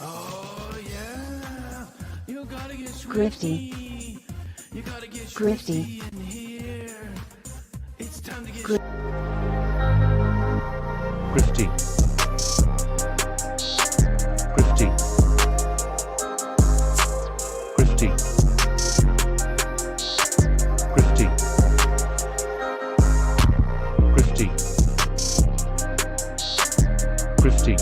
Oh yeah, you gotta get Grifty. swifty. You gotta get Grifty. swifty in here. It's time to get Grifty. Grifty. Grifty. Grifty. Grifty. Grifty.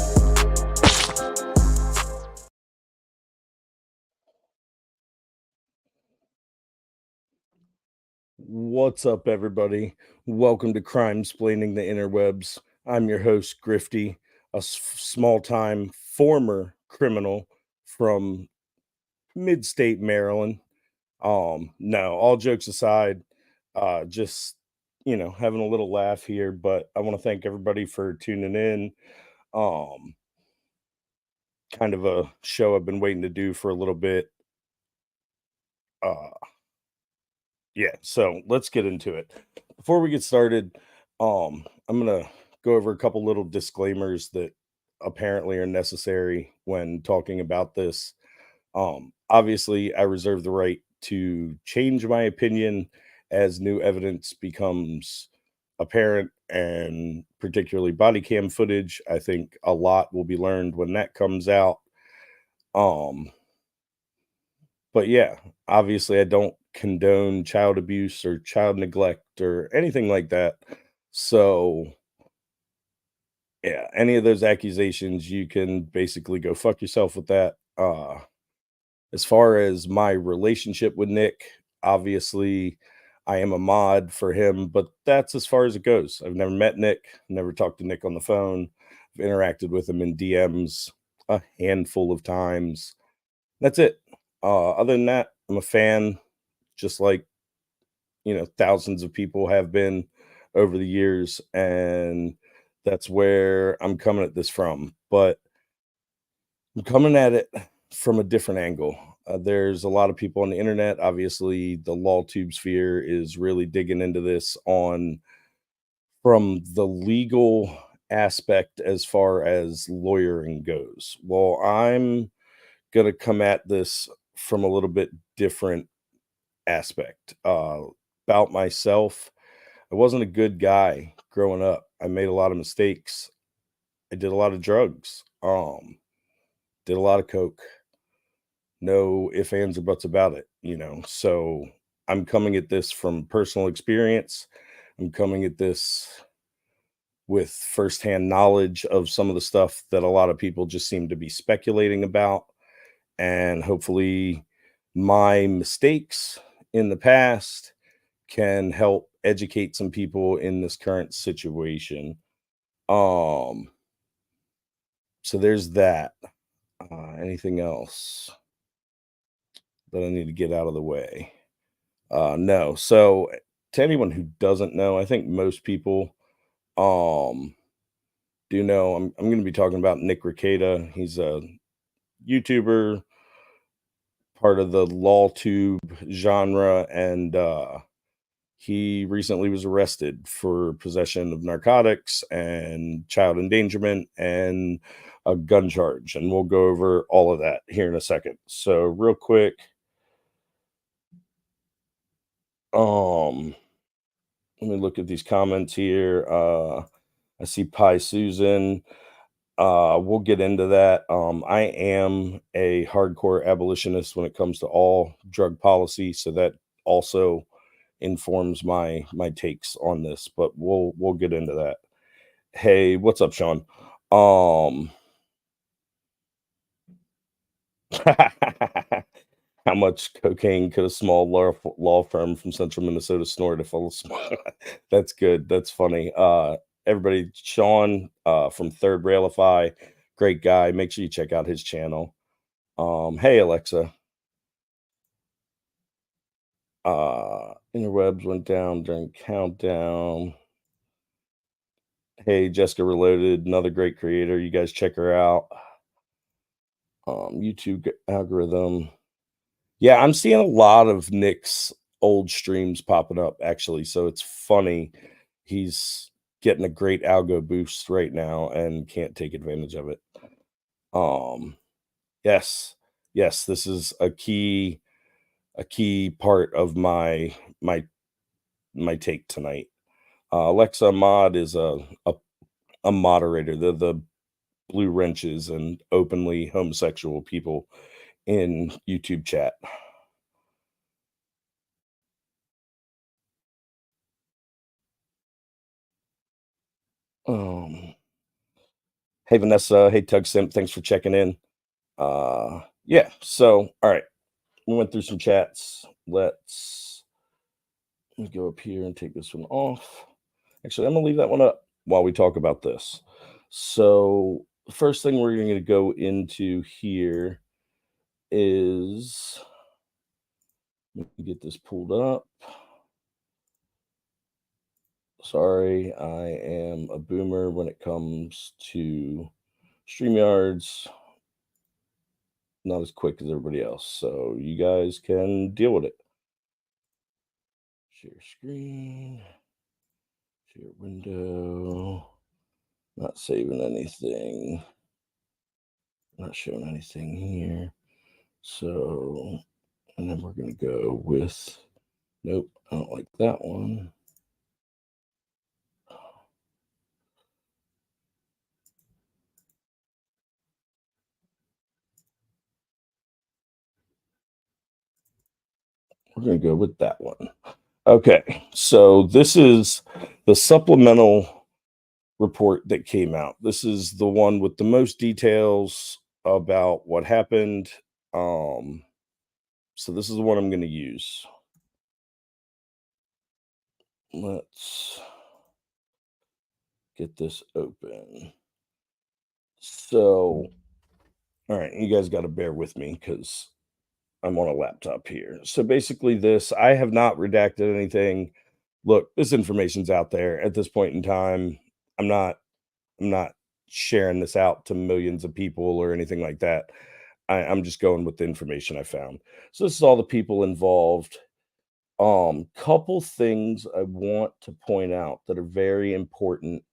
What's up, everybody? Welcome to Crime-Splaining the Interwebs. I'm your host, Grifty, a small-time former criminal from mid-state Maryland. No, all jokes aside, just, having a little laugh here, but I want to thank everybody for tuning in. Kind of a show I've been waiting to do for a little bit. Yeah, so let's get into it. Before we get started, I'm gonna go over a couple little disclaimers that apparently are necessary when talking about this. Obviously, I reserve the right to change my opinion as new evidence becomes apparent, and particularly body cam footage. I think a lot will be learned when that comes out. But yeah, obviously, I don't condone child abuse or child neglect or anything like that. So, yeah, any of those accusations, you can basically go fuck yourself with that. As far as my relationship with Nick, obviously, I am a mod for him, but that's as far as it goes. I've never met Nick, never talked to Nick on the phone. I've interacted with him in DMs a handful of times. That's it. Other than that, I'm a fan, just like thousands of people have been over the years, and that's where I'm coming at this from. But I'm coming at it from a different angle. There's a lot of people on the internet. Obviously, the law tube sphere is really digging into this on from the legal aspect as far as lawyering goes. Well, I'm gonna come at this from a little bit different aspect. About myself, I wasn't a good guy growing up. I made a lot of mistakes. I did a lot of drugs. Did a lot of coke. No ifs, ands, or buts about it. So I'm coming at this from personal experience. I'm coming at this with firsthand knowledge of some of the stuff that a lot of people just seem to be speculating about. And hopefully, my mistakes in the past can help educate some people in this current situation. So there's that. Anything else that I need to get out of the way? No. So to anyone who doesn't know, I think most people um do know. I'm going to be talking about Nick Rekieta. He's a YouTuber, part of the law tube genre, and he recently was arrested for possession of narcotics and child endangerment and a gun charge. And we'll go over all of that here in a second. So, real quick, let me look at these comments here. I see Pi Susan. We'll get into that. I am a hardcore abolitionist when it comes to all drug policy, so that also informs my takes on this, but we'll get into that. Hey, what's up, Sean? How much cocaine could a small law firm from central Minnesota snort if all small? That's good. That's funny. Everybody, Sean from Third Railify, great guy. Make sure you check out his channel. Hey, Alexa. Interwebs went down during countdown. Hey, Jessica Reloaded, another great creator. You guys check her out. YouTube algorithm. Yeah, I'm seeing a lot of Nick's old streams popping up, actually. So it's funny. He's getting a great algo boost right now and can't take advantage of it. Um, yes, yes, this is a key part of my take tonight. Alexa Mod is a moderator. They're the blue wrenches and openly homosexual people in YouTube chat. Um, hey Vanessa, hey Tug Simp, thanks for checking in. Yeah, so all right, we went through some chats. Let me go up here and take this one off. Actually, I'm gonna leave that one up while we talk about this. So the first thing we're gonna go into here is, let me get this pulled up. Sorry, I am a boomer when it comes to StreamYards. Not as quick as everybody else, so you guys can deal with it. Share screen, share window, not saving anything, not showing anything here. So, and then we're going to go with, nope, I don't like that one. We're going to go with that one. Okay, so this is the supplemental report that came out. This is the one with the most details about what happened. So this is the one I'm going to use. Let's get this open. So, all right, you guys got to bear with me because I'm on a laptop here. So basically, I have not redacted anything. Look, this information's out there at this point in time. I'm not I'm not sharing this out to millions of people or anything like that. I'm just going with the information I found. So this is all the people involved. Couple things I want to point out that are very important.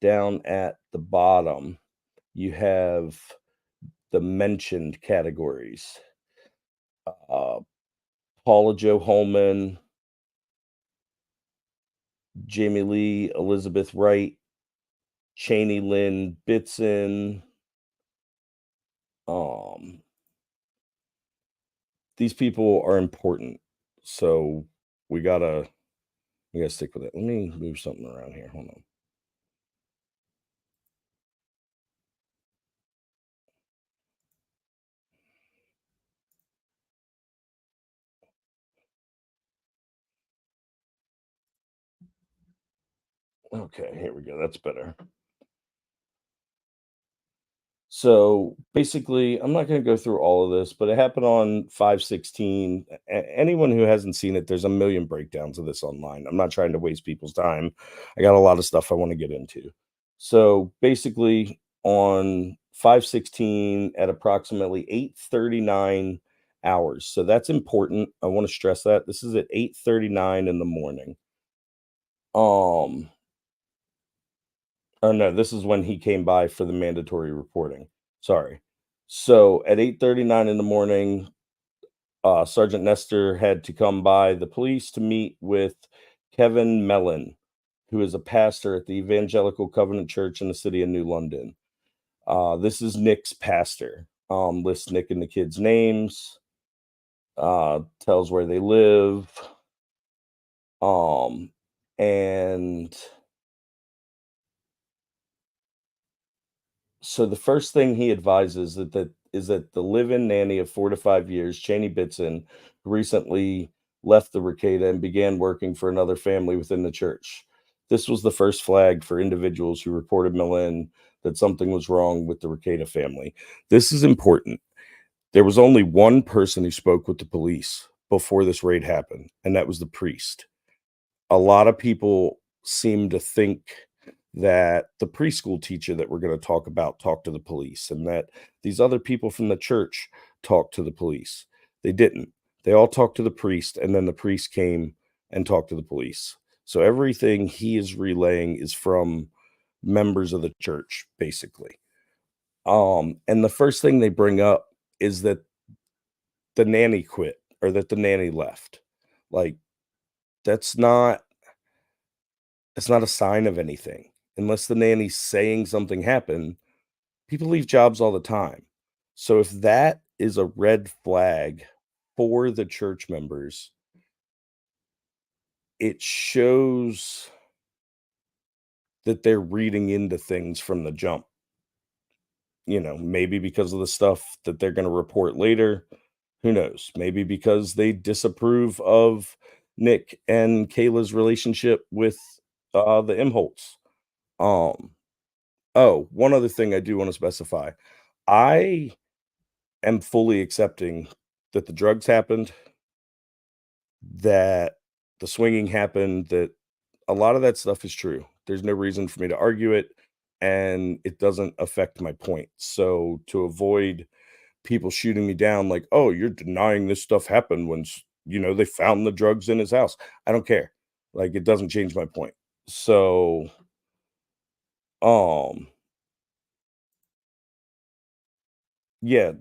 Down at the bottom, you have the mentioned categories. Uh, Paula Joe Holman, Jamie Lee, Elizabeth Wright, Cheney Lynn Bitson. These people are important, so we gotta stick with it. Let me move something around here. Hold on. Okay, here we go. That's better. So basically, I'm not going to go through all of this, but it happened on 5/16. Anyone who hasn't seen it, there's a million breakdowns of this online. I'm not trying to waste people's time. I got a lot of stuff I want to get into. So basically, on 5/16 at approximately 8:39 hours. So that's important. I want to stress that this is at 8:39 in the morning. Oh no, this is when he came by for the mandatory reporting. Sorry. So at 8:39 in the morning, Sergeant Nestor had to come by the police to meet with Kevin Mellon, who is a pastor at the Evangelical Covenant Church in the city of New London. This is Nick's pastor. Lists Nick and the kids' names, tells where they live, and so the first thing he advises that the live-in nanny of 4 to 5 years, Cheney Bitson, recently left the Rekieta and began working for another family within the church. This was the first flag for individuals who reported Millen that something was wrong with the Rekieta family. This is important. There was only one person who spoke with the police before this raid happened, and that was the priest. A lot of people seem to think that the preschool teacher that we're going to talk about talked to the police and that these other people from the church talked to the police. They didn't. They all talked to the priest, and then the priest came and talked to the police. So everything he is relaying is from members of the church, basically. And the first thing they bring up is that the nanny quit or that the nanny left. Like, that's not that's not a sign of anything. Unless the nanny's saying something happened, people leave jobs all the time. So if that is a red flag for the church members, it shows that they're reading into things from the jump. Maybe because of the stuff that they're going to report later. Who knows? Maybe because they disapprove of Nick and Kayla's relationship with the Imholtz. Um, oh, one other thing I do want to specify. I am fully accepting that the drugs happened, that the swinging happened, that a lot of that stuff is true. There's no reason for me to argue it, and it doesn't affect my point. So to avoid people shooting me down like, "Oh, you're denying this stuff happened when they found the drugs in his house." I don't care. Like, it doesn't change my point. So, um, yeah,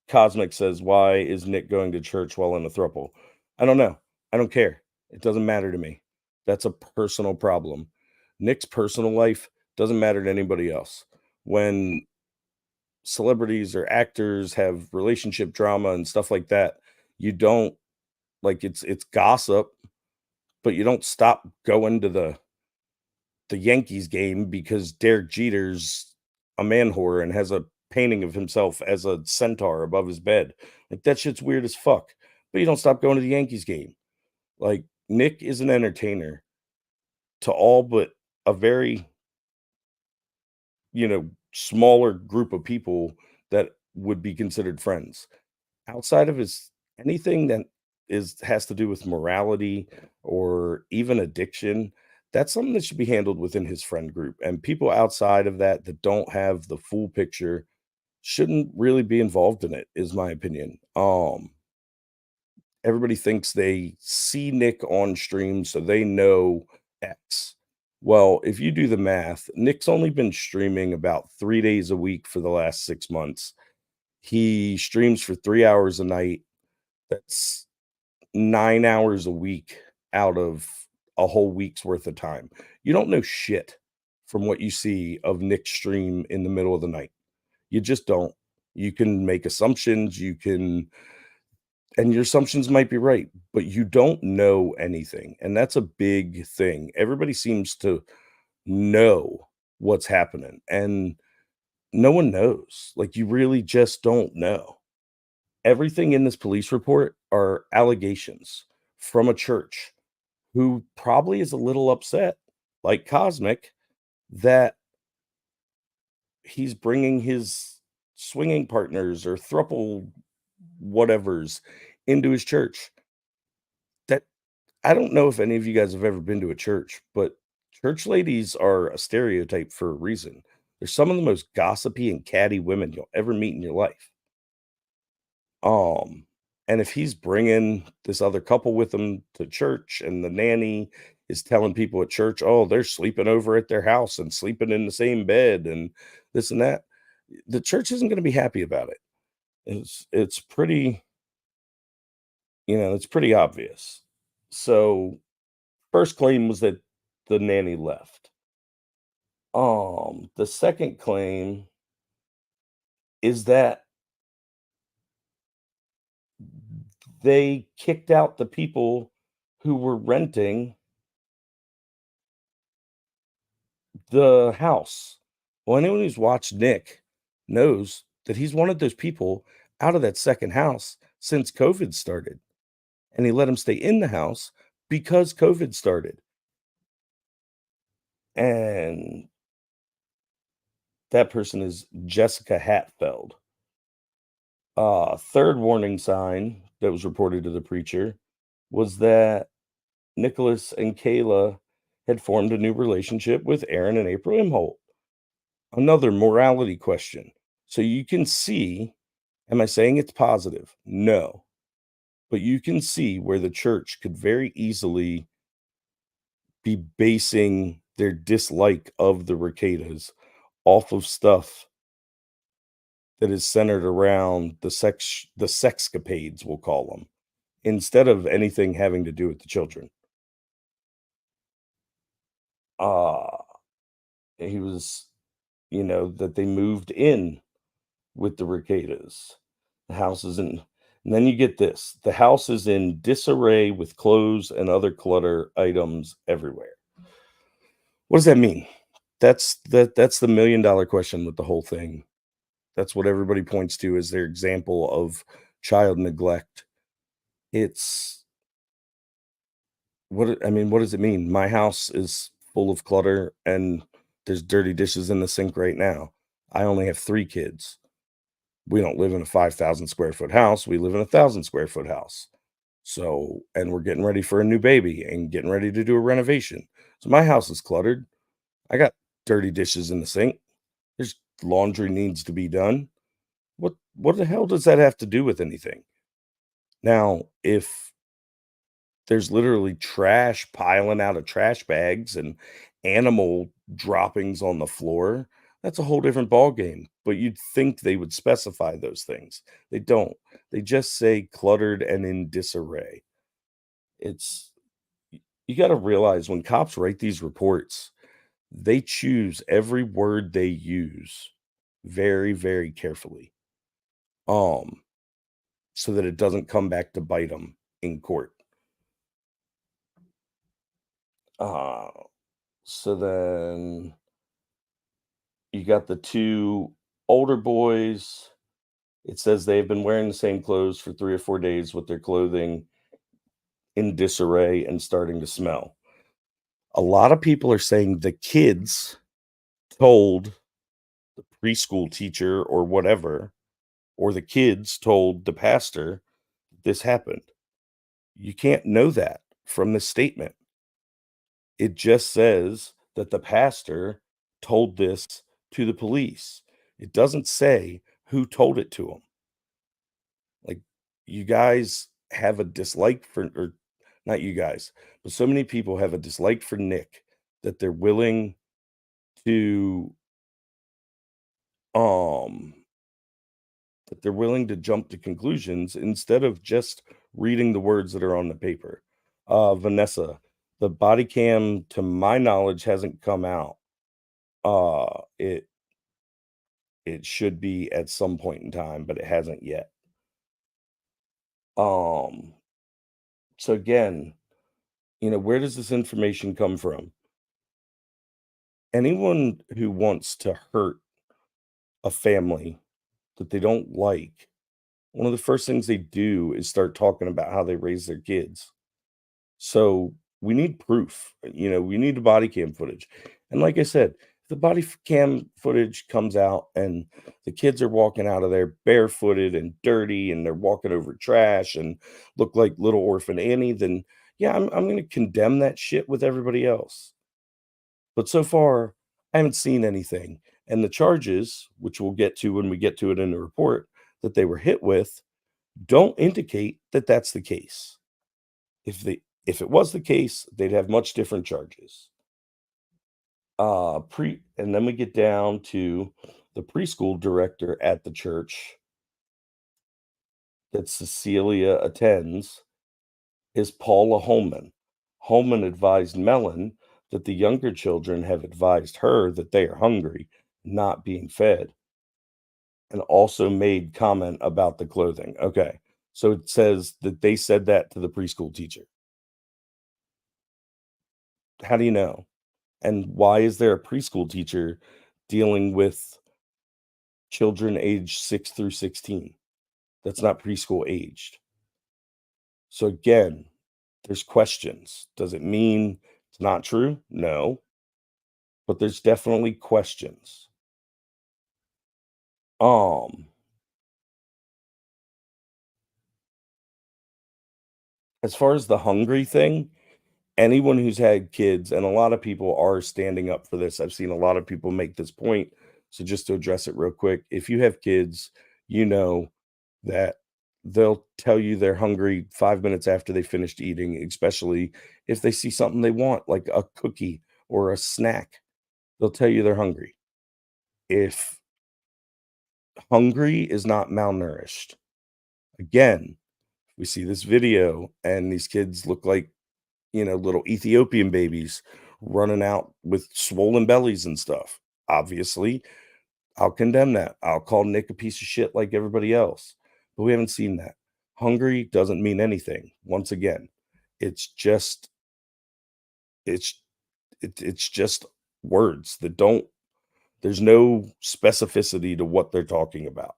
Cosmic says, "Why is Nick going to church while in a throuple?" I don't know. I don't care. It doesn't matter to me. That's a personal problem. Nick's personal life doesn't matter to anybody else. When celebrities or actors have relationship drama and stuff like that, you don't like it's gossip, but you don't stop going to the Yankees game because Derek Jeter's a man whore and has a painting of himself as a centaur above his bed. Like, that shit's weird as fuck. But you don't stop going to the Yankees game. Like, Nick is an entertainer to all but a very, smaller group of people that would be considered friends. Outside of his anything that has to do with morality or even addiction, that's something that should be handled within his friend group. And people outside of that don't have the full picture shouldn't really be involved in it, is my opinion. Everybody thinks they see Nick on stream, so they know X. Well, if you do the math, Nick's only been streaming about 3 days a week for the last 6 months. He streams for 3 hours a night. That's 9 hours a week out of a whole week's worth of time. You don't know shit from what you see of Nick's stream in the middle of the night. You just don't. You can make assumptions, and your assumptions might be right, but you don't know anything. And that's a big thing. Everybody seems to know what's happening, and no one knows. Like, you really just don't know. Everything in this police report are allegations from a church who probably is a little upset, like Cosmic, that he's bringing his swinging partners or thruple whatevers into his church. That I don't know if any of you guys have ever been to a church, but church ladies are a stereotype for a reason. They're some of the most gossipy and catty women you'll ever meet in your life. Um, and if he's bringing this other couple with him to church and the nanny is telling people at church, "Oh, they're sleeping over at their house and sleeping in the same bed and this and that," the church isn't going to be happy about it. It's pretty, it's pretty obvious. So, first claim was that the nanny left. The second claim is that they kicked out the people who were renting the house. Well, anyone who's watched Nick knows that he's one of those people out of that second house since COVID started. And he let him stay in the house because COVID started. And that person is Jessica Hatfeld. Third warning sign that was reported to the preacher was that Nicholas and Kayla had formed a new relationship with Aaron and April Imholt. Another morality question. So you can see, am I saying it's positive? No. But you can see where the church could very easily be basing their dislike of the Reketas off of stuff that is centered around the sexcapades, we'll call them, instead of anything having to do with the children. Uh, he was, that they moved in with the Reketas. The house is in and then you get this, the house is in disarray with clothes and other clutter items everywhere. What does that mean? That's the $1,000,000 question with the whole thing. That's what everybody points to as their example of child neglect. It's what does it mean? My house is full of clutter and there's dirty dishes in the sink right now. I only have 3 kids. We don't live in a 5,000 square foot house. We live in a 1,000 square foot house. So, and we're getting ready for a new baby and getting ready to do a renovation. So my house is cluttered. I got dirty dishes in the sink. There's laundry needs to be done. What the hell does that have to do with anything? Now, if there's literally trash piling out of trash bags and animal droppings on the floor, that's a whole different ball game. But you'd think they would specify those things. They don't. They just say cluttered and in disarray. It's you got to realize when cops write these reports, they choose every word they use very, very carefully. Um, so that it doesn't come back to bite them in court. Uh, so then you got the 2 older boys. It says they've been wearing the same clothes for 3 or 4 days with their clothing in disarray and starting to smell. A lot of people are saying the kids told the preschool teacher or whatever, or the kids told the pastor this happened. You can't know that from the statement. It just says that the pastor told this to the police. It doesn't say who told it to him. Like, you guys have a dislike for, or not you guys, but so many people have a dislike for Nick that to, um, they're willing to jump to conclusions instead of just reading the words that are on the paper. Vanessa, the body cam, to my knowledge, hasn't come out. It should be at some point in time, but it hasn't yet. Um, so again, where does this information come from? Anyone who wants to hurt a family that they don't like, one of the first things they do is start talking about how they raise their kids. So we need proof. We need the body cam footage. And like I said, if the cam footage comes out and the kids are walking out of there barefooted and dirty and they're walking over trash and look like little orphan Annie, then yeah, I'm going to condemn that shit with everybody else. But so far, I haven't seen anything. And the charges, which we'll get to when we get to it in the report, that they were hit with, don't indicate that that's the case. If it was the case, they'd have much different charges. And then we get down to the preschool director at the church that Cecilia attends is Paula Holman. Holman advised Mellon that the younger children have advised her that they are hungry, not being fed, and also made comment about the clothing. Okay, so it says that they said that to the preschool teacher. How do you know? And why is there a preschool teacher dealing with children aged 6 through 16? That's not preschool aged. So again, there's questions. Does it mean it's not true? No. But there's definitely questions. As far as the hungry thing, anyone who's had kids, and a lot of people are standing up for this. I've seen a lot of people make this point. So just to address it real quick, if you have kids, you know that they'll tell you they're hungry 5 minutes after they finished eating, especially if they see something they want, like a cookie or a snack. They'll tell you they're hungry. If hungry is not malnourished, again, we see this video and these kids look like, little Ethiopian babies running out with swollen bellies and stuff. Obviously, I'll condemn that. I'll call Nick a piece of shit like everybody else. But we haven't seen that. Hungry doesn't mean anything. Once again, it's just it's it's just words that don't there's no specificity to what they're talking about.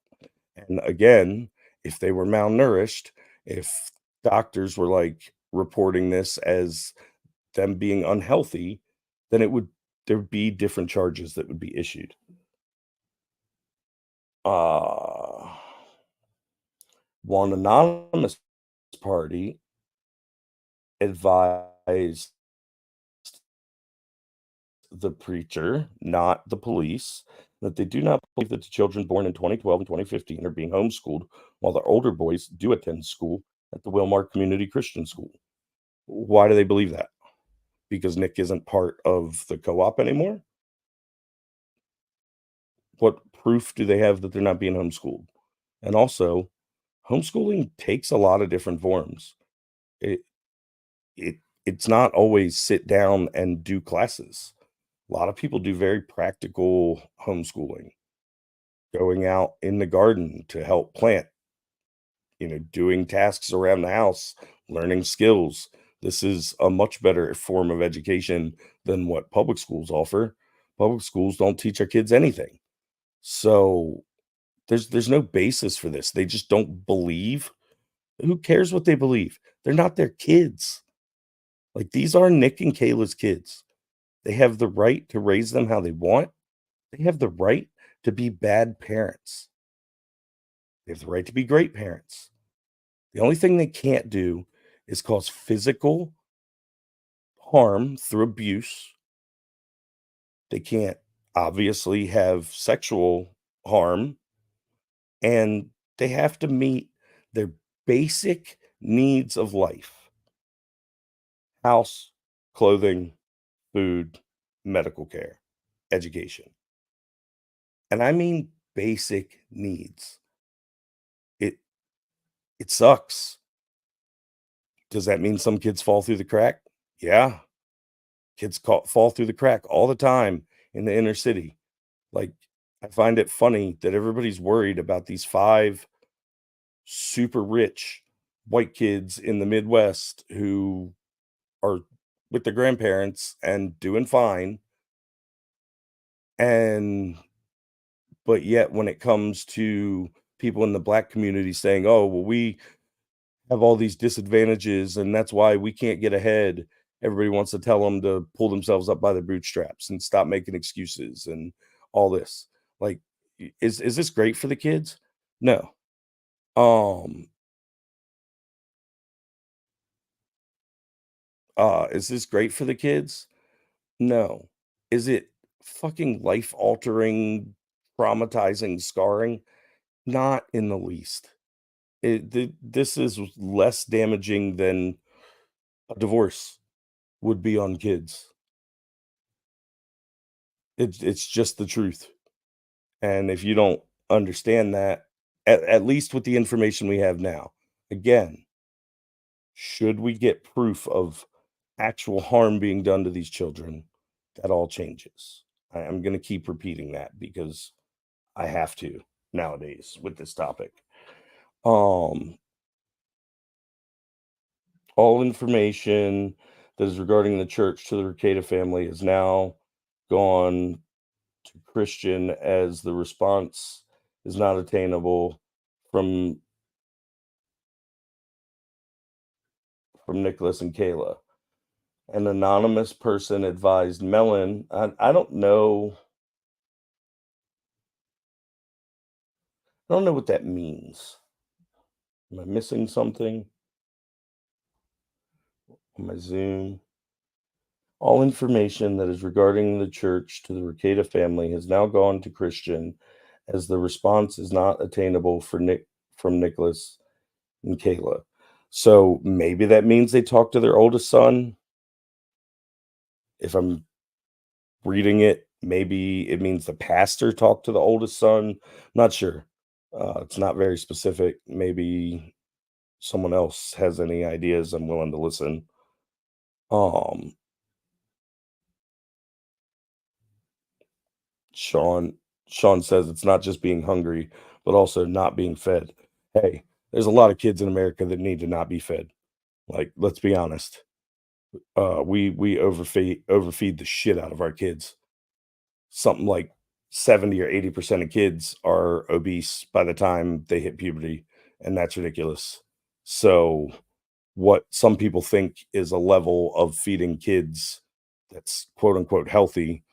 And again, if they were malnourished, if doctors were like reporting this as them being unhealthy, then there would be different charges that would be issued. Uh One anonymous party advised the preacher, not the police, that they do not believe that the children born in 2012 and 2015 are being homeschooled, while the older boys do attend school at the Wilmar Community Christian School. Why do they believe that? Because Nick isn't part of the co-op anymore? What proof do they have that they're not being homeschooled? And also, homeschooling takes a lot of different forms. It it's not always sit down and do classes. A lot of people do very practical homeschooling, going out in the garden to help plant, doing tasks around the house, learning skills. This is a much better form of education than what public schools offer. Public schools don't teach our kids anything. So there's no basis for this. They just don't believe. Who cares what they believe? They're not their kids. Like, these are Nick and Kayla's kids. They have the right to raise them how they want. They have the right to be bad parents. They have the right to be great parents. The only thing they can't do is cause physical harm through abuse. They can't obviously have sexual harm, and they have to meet their basic needs of life: house, clothing, food, medical care, education. And I mean basic needs. It it sucks. Does that mean some kids fall through the crack? Yeah, fall through the crack all the time in the inner city. Like, I find it funny that everybody's worried about these 5 super rich white kids in the Midwest who are with their grandparents and doing fine. And but yet when it comes to people in the black community saying, "Oh, well, we have all these disadvantages and that's why we can't get ahead," everybody wants to tell them to pull themselves up by their bootstraps and stop making excuses and all this. Like, is this great for the kids? No. Um, is this great for the kids? No. Is it fucking life altering, traumatizing, scarring? Not in the least. This is less damaging than a divorce would be on kids. It's just the truth. And if you don't understand that, at least with the information we have now, again, should we get proof of actual harm being done to these children, that all changes. I'm going to keep repeating that because I have to nowadays with this topic. Um, all information that is regarding the church to the Rekieta family is now gone to Christian, as the response is not attainable from Nicholas and Kayla. An anonymous person advised Melon. I don't know what that means. Am I missing something on my Zoom? All information that is regarding the church to the Rekieta family has now gone to Christian, as the response is not attainable from Nicholas and Kayla. So maybe that means they talked to their oldest son. If I'm reading it, maybe it means the pastor talked to the oldest son. Not sure. It's not very specific. Maybe someone else has any ideas. I'm willing to listen. Um, Sean Sean says it's not just being hungry, but also not being fed. Hey, there's a lot of kids in America that need to not be fed. Like, let's be honest. We overfeed the shit out of our kids. Something like 70 or 80% of kids are obese by the time they hit puberty, and that's ridiculous. So, what some people think is a level of feeding kids that's quote unquote healthy,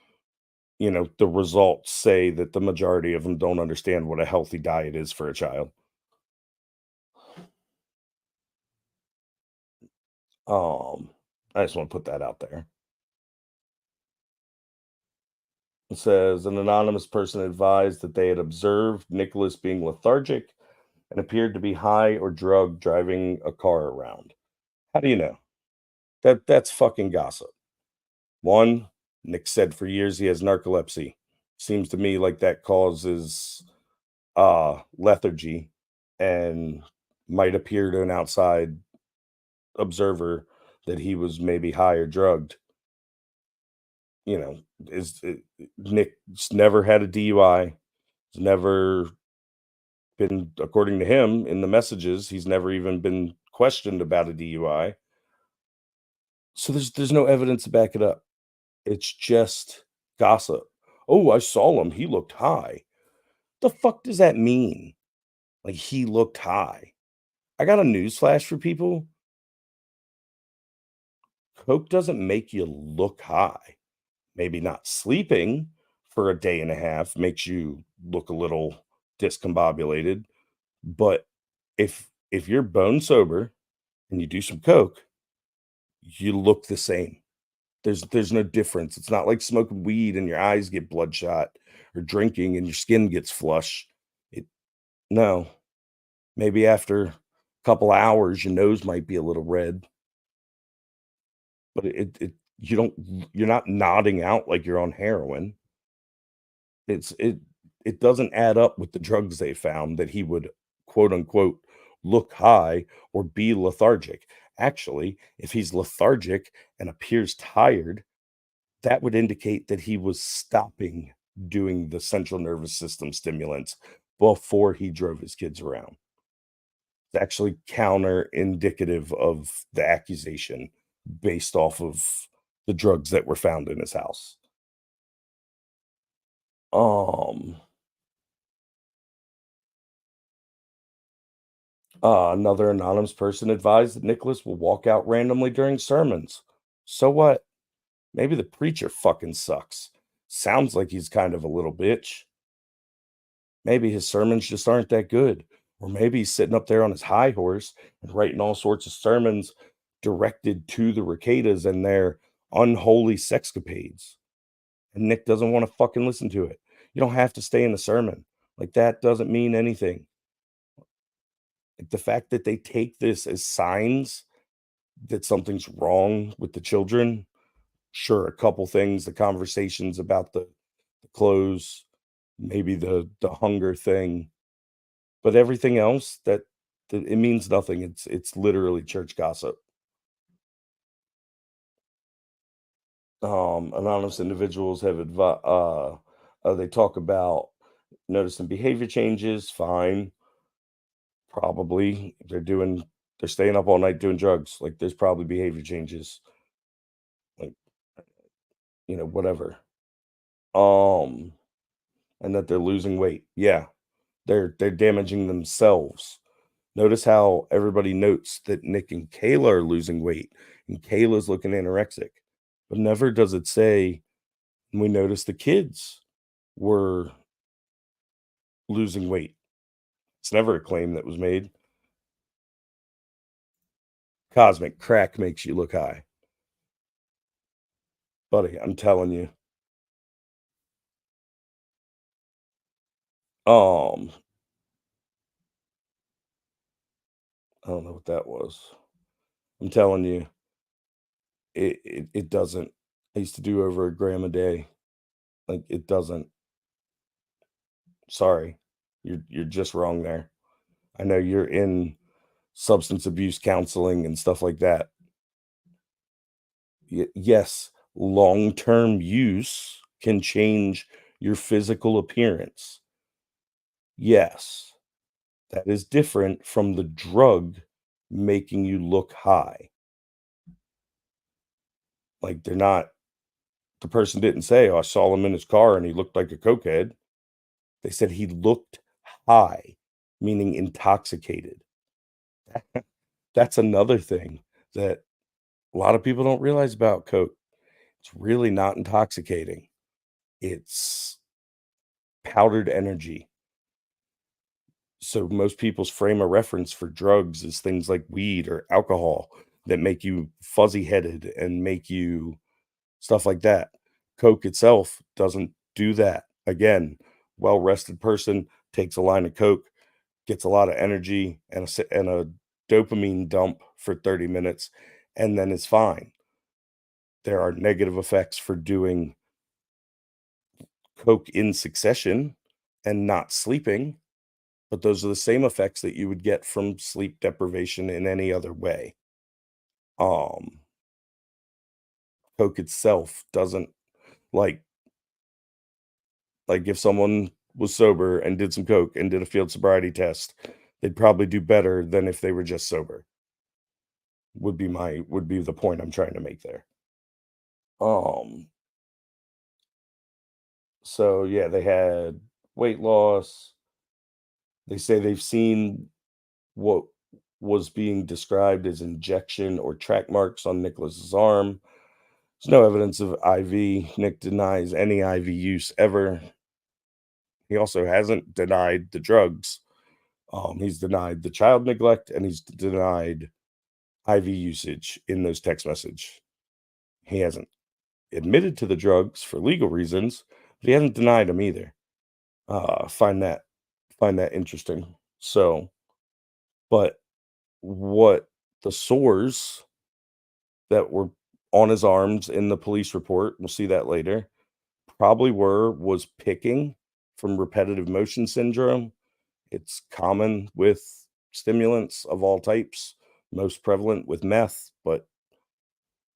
the results say that the majority of them don't understand what a healthy diet is for a child. Um, I just want to put that out there. It says an anonymous person advised that they had observed Nicholas being lethargic and appeared to be high or drugged driving a car around. How do you know? That's fucking gossip. One, Nick said for years he has narcolepsy. Seems to me like that causes lethargy and might appear to an outside observer that he was maybe high or drugged. You know, Nick's never had a DUI. He's never been, according to him in the messages, he's never even been questioned about a DUI. So there's no evidence to back it up. It's just gossip. Oh, I saw him. He looked high. The fuck does that mean? Like he looked high. I got a news flash for people. Coke doesn't make you look high. Maybe not sleeping for a day and a half makes you look a little discombobulated, but if you're bone sober and you do some coke, you look the same. There's no difference. It's not like smoking weed and your eyes get bloodshot or drinking and your skin gets flush. It No. Maybe after a couple hours, your nose might be a little red, but you're not nodding out like you're on heroin. It's it doesn't add up with the drugs they found that he would, quote, unquote, "look high" or be lethargic. Actually, if he's lethargic and appears tired, that would indicate that he was stopping doing the central nervous system stimulants before he drove his kids around. It's actually counter indicative of the accusation based off of the drugs that were found in his house. Um Another anonymous person advised that Nicholas will walk out randomly during sermons. So what? Maybe the preacher fucking sucks. Sounds like he's kind of a little bitch. Maybe his sermons just aren't that good. Or maybe he's sitting up there on his high horse and writing all sorts of sermons directed to the Reketas and their unholy sexcapades. And Nick doesn't want to fucking listen to it. You don't have to stay in the sermon. Like that doesn't mean anything. Like the fact that they take this as signs that something's wrong with the children. Sure, a couple things, the conversations about the clothes, maybe the hunger thing, but everything else that it means nothing. It's literally church gossip. Anonymous individuals have they talk about noticing behavior changes. Fine, probably they're staying up all night doing drugs. Like there's probably behavior changes. Like whatever. Um, and that they're losing weight. Yeah, they're damaging themselves. Notice how everybody notes that Nick and Kayla are losing weight and Kayla's looking anorexic, but never does it say, and we notice the kids were losing weight. It's never a claim that was made. Cosmic crack makes you look high. Buddy, I'm telling you. Um, I don't know what that was. I'm telling you, it doesn't. I used to do over a gram a day. Like, it doesn't. Sorry. You're just wrong there. I know you're in substance abuse counseling and stuff like that. Yes, long-term use can change your physical appearance. Yes, that is different from the drug making you look high. Like, they're not the person didn't say, "Oh, I saw him in his car and he looked like a cokehead." They said he looked high, meaning intoxicated. That's another thing that a lot of people don't realize about coke. It's really not intoxicating. It's powdered energy. So most people's frame of reference for drugs is things like weed or alcohol that make you fuzzy-headed and make you stuff like that. Coke itself doesn't do that. Again, well-rested person takes a line of Coke, gets a lot of energy and a dopamine dump for 30 minutes, and then is fine. There are negative effects for doing Coke in succession and not sleeping, but those are the same effects that you would get from sleep deprivation in any other way. Um, Coke itself doesn't like if someone was sober and did some coke and did a field sobriety test, they'd probably do better than if they were just sober. Would be the point I'm trying to make there. Um, so yeah, they had weight loss. They say they've seen what was being described as injection or track marks on Nicholas's arm. There's no evidence of IV. Nick denies any IV use ever. He also hasn't denied the drugs. He's denied the child neglect and he's denied IV usage in those text message. He hasn't admitted to the drugs for legal reasons, but he hasn't denied them either. Uh, find that find that interesting. So, but what the sores that were on his arms in the police report, we'll see that later, probably was picking from repetitive motion syndrome. It's common with stimulants of all types, most prevalent with meth, but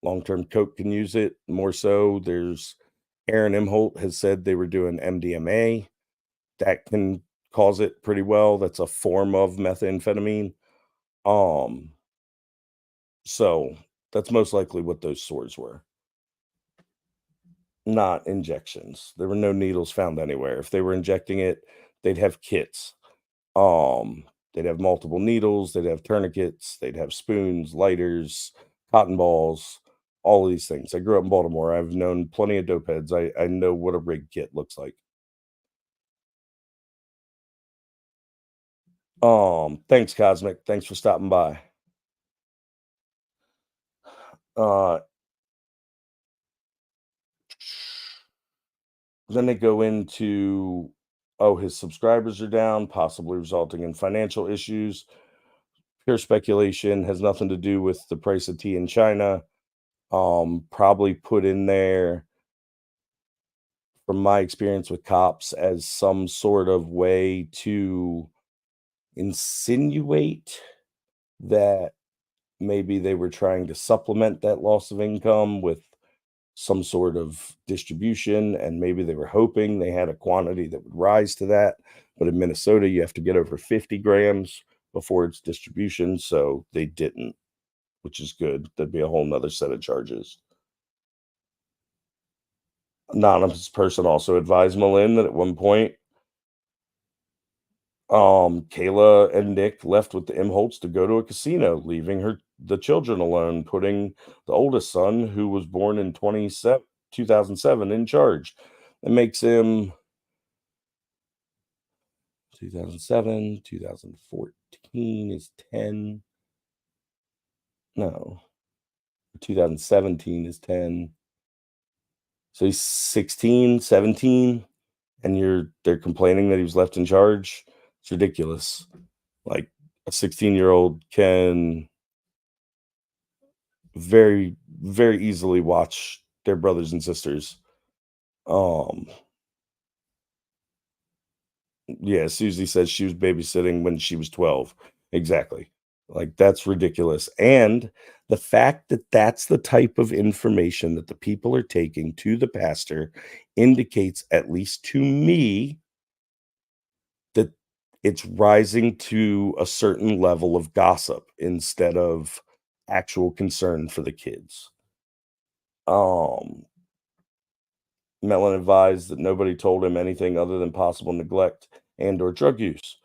long-term coke can use it more so. There's Aaron Imholt has said they were doing MDMA. That can cause it pretty well. That's a form of methamphetamine. Um, so that's most likely what those sores were, not injections. There were no needles found anywhere. If they were injecting it, they'd have kits. They'd have multiple needles, they'd have tourniquets, they'd have spoons, lighters, cotton balls, all of these things. I grew up in Baltimore. I've known plenty of dope heads. I know what a rig kit looks like. Thanks, Cosmic. Thanks for stopping by. Uh, then they go into, oh, his subscribers are down, possibly resulting in financial issues. Pure speculation, has nothing to do with the price of tea in China. Probably put in there from my experience with cops as some sort of way to insinuate that maybe they were trying to supplement that loss of income with some sort of distribution, and maybe they were hoping they had a quantity that would rise to that. But in Minnesota, you have to get over 50 grams before it's distribution, so they didn't, which is good. There'd be a whole nother set of charges. Anonymous person also advised Malin that at one point, Kayla and Nick left with the Imholtz to go to a casino, leaving the children alone, putting the oldest son, who was born in 2007, in charge. It makes him 2007, 2014 is 10. No, 2017 is 10. So he's 16, 17, and they're complaining that he was left in charge. It's ridiculous. Like, a 16-year-old can very, very easily watch their brothers and sisters. Um, yeah, Susie says she was babysitting when she was 12. Exactly. Like, that's ridiculous. And the fact that that's the type of information that the people are taking to the pastor indicates, at least to me, that it's rising to a certain level of gossip instead of actual concern for the kids. Um, Mellon advised that nobody told him anything other than possible neglect and or drug use.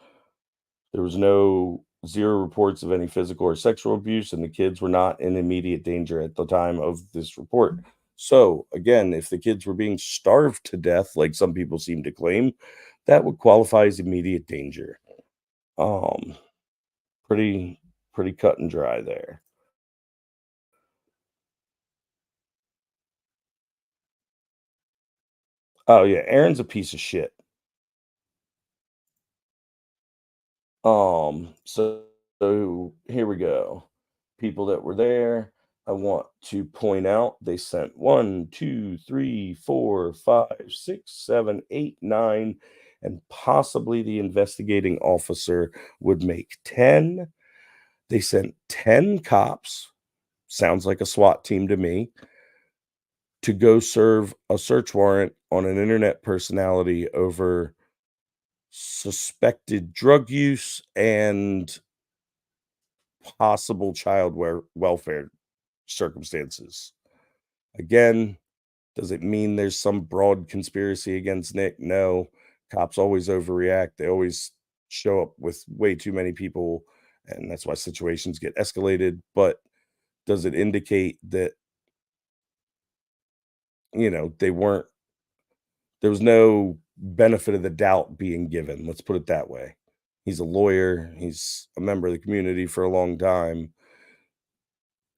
There was no zero reports of any physical or sexual abuse, and the kids were not in immediate danger at the time of this report. So, again, if the kids were being starved to death, like some people seem to claim, that would qualify as immediate danger. Um, pretty pretty cut and dry there. Oh yeah, Aaron's a piece of shit. So here we go. People that were there, I want to point out they sent one, two, three, four, five, six, seven, eight, nine, and possibly the investigating officer would make 10. They sent 10 cops, sounds like a SWAT team to me, to go serve a search warrant on an internet personality over suspected drug use and possible child welfare circumstances. Again, does it mean there's some broad conspiracy against Nick? No. Cops always overreact. They always show up with way too many people, and that's why situations get escalated. But does it indicate that, they weren't, there was no benefit of the doubt being given? Let's put it that way. He's a lawyer, he's a member of the community for a long time.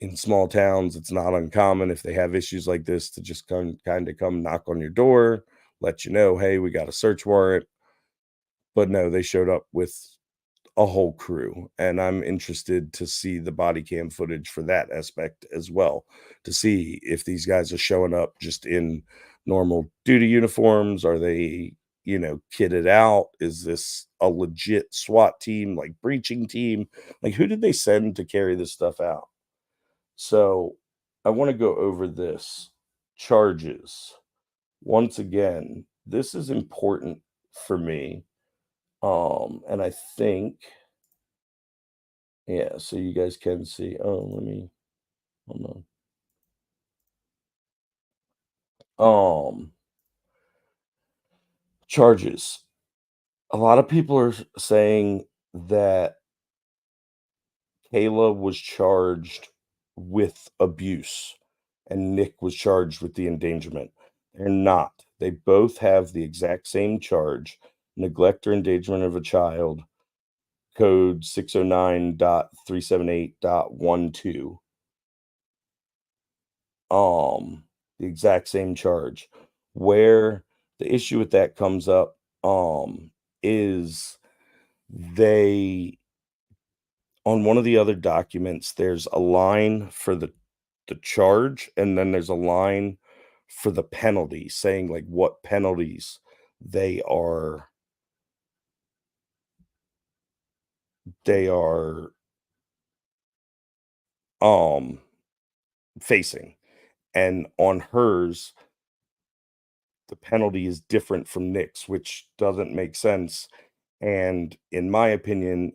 In small towns, it's not uncommon if they have issues like this to just kind of come knock on your door, let you know, hey, we got a search warrant. But no, they showed up with a whole crew, and I'm interested to see the body cam footage for that aspect as well, to see if these guys are showing up just in normal duty uniforms. Are they, kitted out? Is this a legit SWAT team, like breaching team? Like, who did they send to carry this stuff out? So I want to go over this. Charges. Once again, this is important for me. And I think, yeah, so you guys can see. Oh, let me hold on. Charges. A lot of people are saying that Kayla was charged with abuse and Nick was charged with the endangerment. They're not. They both have the exact same charge, neglect or endangerment of a child, code 609.378.12. The exact same charge. Where the issue with that comes up, is they on one of the other documents, there's a line for the charge, and then there's a line for the penalty saying, like, what penalties they are they are, um, facing, and on hers, the penalty is different from Nick's, which doesn't make sense, and in my opinion,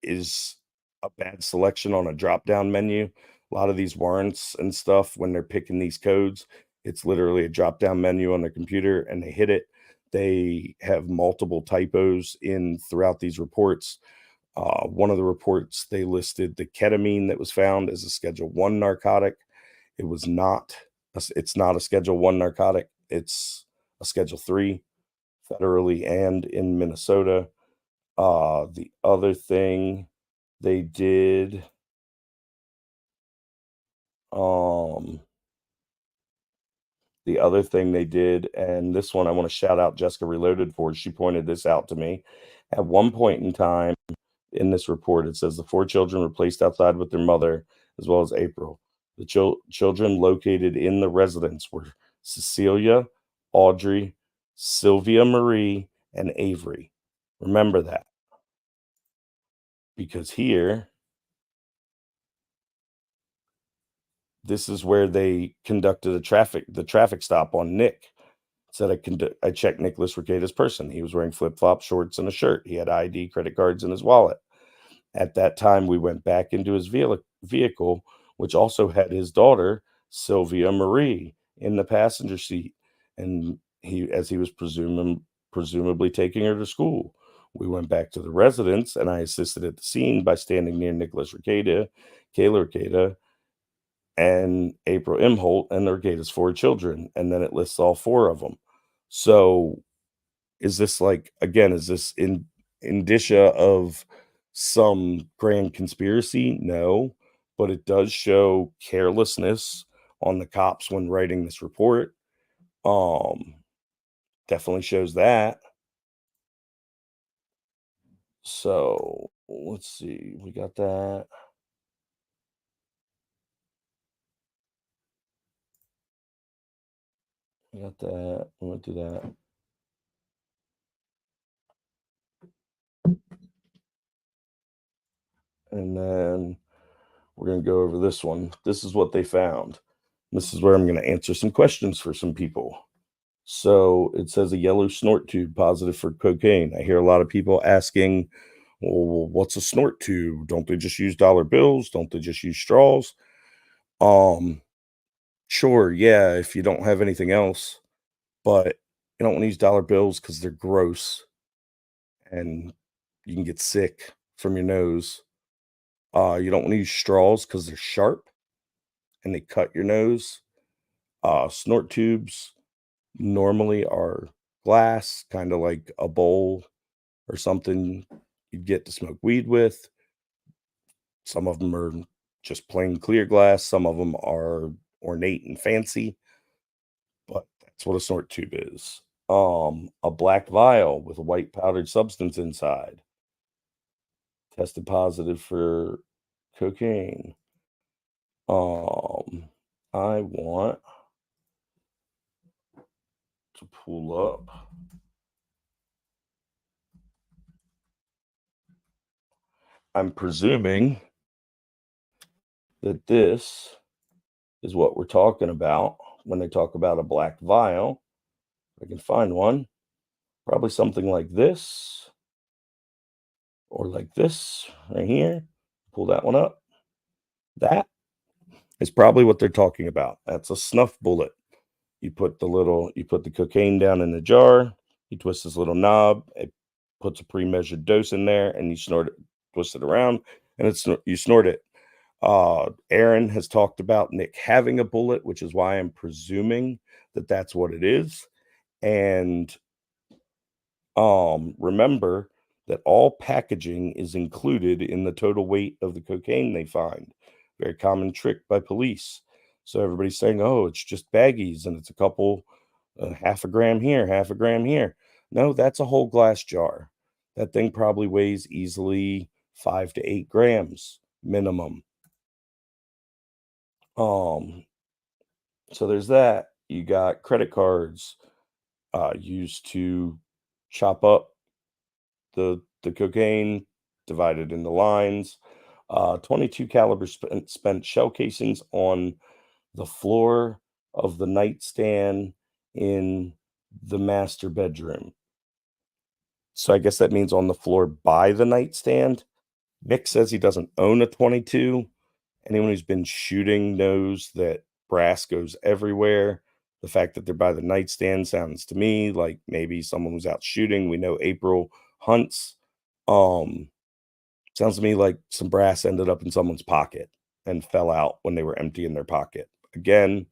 is a bad selection on a drop-down menu. A lot of these warrants and stuff, when they're picking these codes, it's literally a drop-down menu on the computer, and they hit it. They have multiple typos in throughout these reports. One of the reports, they listed the ketamine that was found as a Schedule 1 narcotic. It was not. It's not a Schedule 1 narcotic. It's a Schedule 3 federally and in Minnesota. The other thing they did, um, and this one I want to shout out Jessica Reloaded for. She pointed this out to me. At one point in time, in this report, it says the 4 children were placed outside with their mother, as well as April. The children located in the residence were Cecilia, Audrey, Sylvia Marie, and Avery. Remember that, because here, this is where they conducted the traffic stop on Nick. Said I checked Nicholas Rekieta's person. He was wearing flip-flop shorts and a shirt. He had ID, credit cards in his wallet. At that time, we went back into his vehicle, which also had his daughter, Sylvia Marie, in the passenger seat, and he was presumably taking her to school. We went back to the residence, and I assisted at the scene by standing near Nicholas Rekieta, Kayla Rekieta, and April Imholt, and the Rekieta's 4 children, and then it lists all 4 of them. So, is this is this indicia of some grand conspiracy? No, but it does show carelessness on the cops when writing this report. Definitely shows that. So let's see, we got that. We got that. I'm gonna do that. And then we're going to go over this one. This is what they found. This is where I'm going to answer some questions for some people. So it says a yellow snort tube positive for cocaine. I hear a lot of people asking, well, what's a snort tube? Don't they just use dollar bills? Don't they just use straws? Sure, yeah, if you don't have anything else, but you don't want to use dollar bills because they're gross and you can get sick from your nose. You don't want to use straws because they're sharp and they cut your nose. Snort tubes normally are glass, kind of like a bowl or something you'd get to smoke weed with. Some of them are just plain clear glass. Some of them are ornate and fancy, but that's what a snort tube is. A black vial with a white powdered substance inside. Tested positive for cocaine. I want to pull up. I'm presuming that this is what we're talking about when they talk about a black vial. If I can find one, probably something like this or like this right here. Pull that one up. That is probably what they're talking about. That's a snuff bullet. You put the cocaine down in the jar, you twist this little knob, it puts a pre-measured dose in there, and you snort it, twist it around, and you snort it. Aaron has talked about Nick having a bullet, which is why I'm presuming that that's what it is. And remember that all packaging is included in the total weight of the cocaine they find. Very common trick by police. So everybody's saying, oh, it's just baggies and it's a couple, half a gram here, half a gram here. No, that's a whole glass jar. That thing probably weighs easily 5 to 8 grams minimum. So there's that. You got credit cards used to chop up the cocaine, divided into lines. 22 caliber spent shell casings on the floor of the nightstand in the master bedroom. So I guess that means on the floor by the nightstand. Nick says he doesn't own a 22. Anyone who's been shooting knows that brass goes everywhere. The fact that they're by the nightstand sounds to me like maybe someone was out shooting. We know April hunts. Sounds to me like some brass ended up in someone's pocket and fell out when they were emptying their pocket. Again,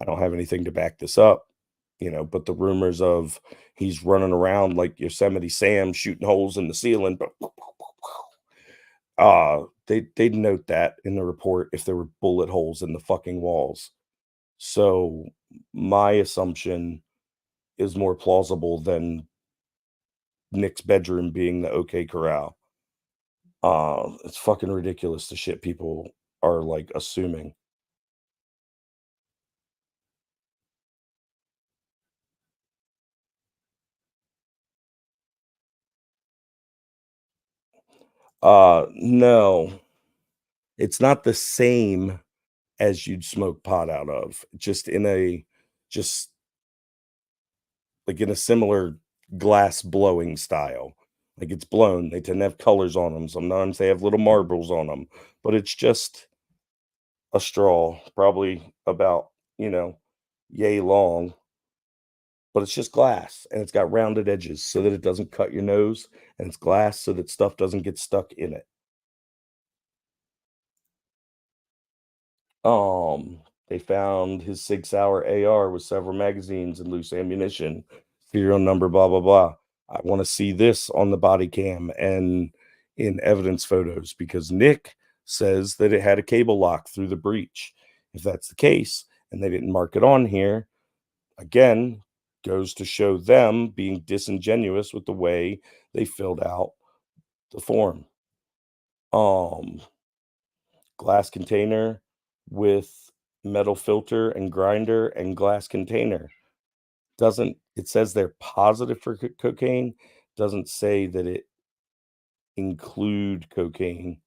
I don't have anything to back this up, but the rumors of he's running around like Yosemite Sam shooting holes in the ceiling, they'd note that in the report if there were bullet holes in the fucking walls. So my assumption is more plausible than Nick's bedroom being the OK Corral. It's fucking ridiculous the shit people are, like, assuming. No, it's not the same as you'd smoke pot out of, just, like, in a similar glass blowing style. Like, it's blown, they tend to have colors on them. Sometimes they have little marbles on them, but it's just a straw, probably about, you know, yay long, but it's just glass, and it's got rounded edges so that it doesn't cut your nose, and it's glass so that stuff doesn't get stuck in it. Um, they found his 6-hour AR with several magazines and loose ammunition, serial number, blah, blah, blah. I wanna see this on the body cam and in evidence photos because Nick says that it had a cable lock through the breech. If that's the case, and they didn't mark it on here, again, goes to show them being disingenuous with the way they filled out the form. Um, Glass container with metal filter and grinder and glass container. Doesn't it says they're positive for cocaine, doesn't say that it include cocaine.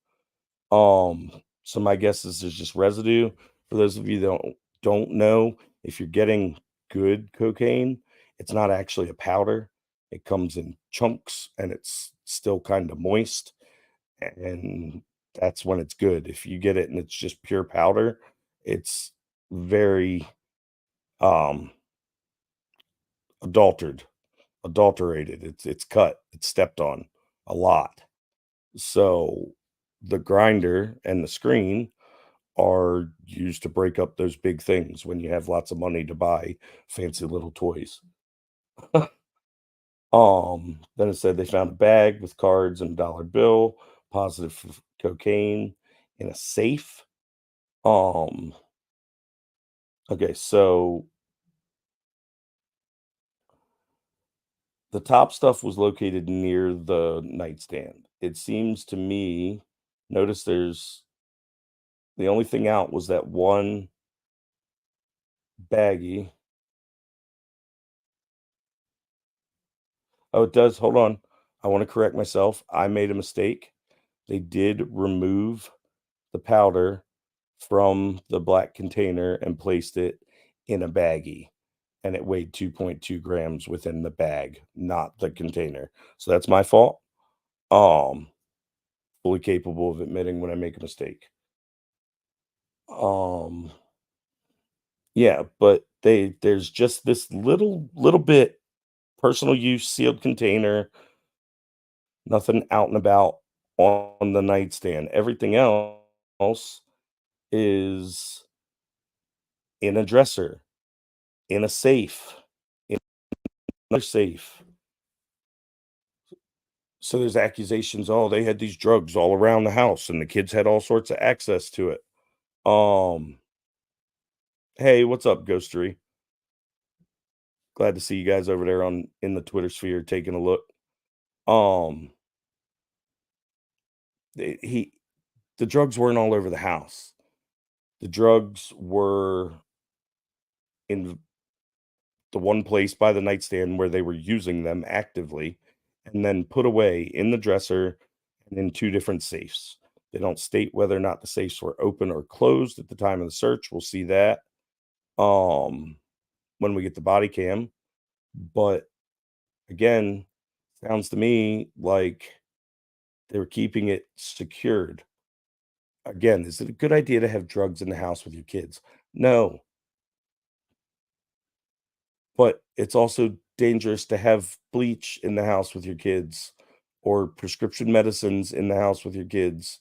So my guess is there's just residue. For those of you that don't know, if you're getting good cocaine, it's not actually a powder. It comes in chunks and it's still kind of moist, and that's when it's good. If you get it and it's just pure powder, it's very um adulterated, adulterated. It's cut, it's stepped on a lot. So the grinder and the screen are used to break up those big things when you have lots of money to buy fancy little toys. Then it said they found a bag with cards and a dollar bill, positive for cocaine in a safe. Um, okay, so the top stuff was located near the nightstand. It seems to me, notice there's the only thing out was that one baggie. Oh, it does. Hold on. I want to correct myself. I made a mistake. They did remove the powder from the black container and placed it in a baggie, and it weighed 2.2 grams within the bag, not the container. So that's my fault. Um, Fully capable of admitting when I make a mistake. Um, yeah, but there's just this little bit personal use sealed container, nothing out and about on the nightstand. Everything else is in a dresser, in a safe, in another safe. So there's accusations, oh, they had these drugs all around the house and the kids had all sorts of access to it. Um, hey, what's up, Ghostery? Glad to see you guys over there on in the Twitter sphere taking a look. Um, he the drugs weren't all over the house. The drugs were in the one place by the nightstand where they were using them actively, and then put away in the dresser and in 2 different safes. They don't state whether or not the safes were open or closed at the time of the search. We'll see that, um, when we get the body cam, but again, sounds to me like they were keeping it secured. Again, is it a good idea to have drugs in the house with your kids? No, but it's also dangerous to have bleach in the house with your kids or prescription medicines in the house with your kids.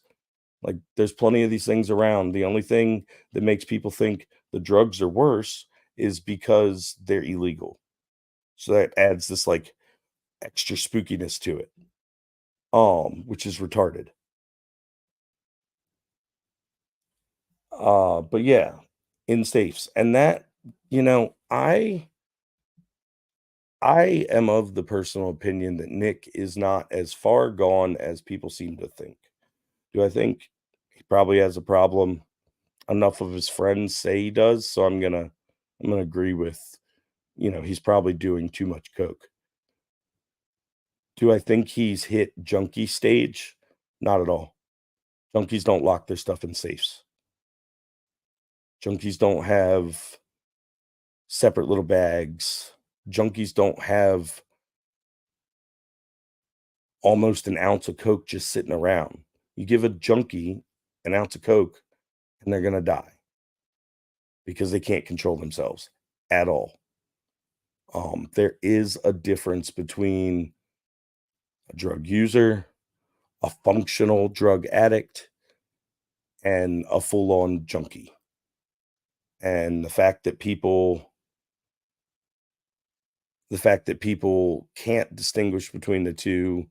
Like, there's plenty of these things around. The only thing that makes people think the drugs are worse is because they're illegal. So that adds this like extra spookiness to it, which is retarded. But yeah, in safes. And that, you know, I am of the personal opinion that Nick is not as far gone as people seem to think. Do I think he probably has a problem? Enough of his friends say he does, so I'm gonna agree with, he's probably doing too much coke. Do I think he's hit junkie stage? Not at all. Junkies don't lock their stuff in safes. Junkies don't have separate little bags. Junkies don't have almost an ounce of coke just sitting around. You give a junkie an ounce of coke and they're gonna die because they can't control themselves at all. There is a difference between a drug user, a functional drug addict, and a full-on junkie. And the fact that people can't distinguish between the two,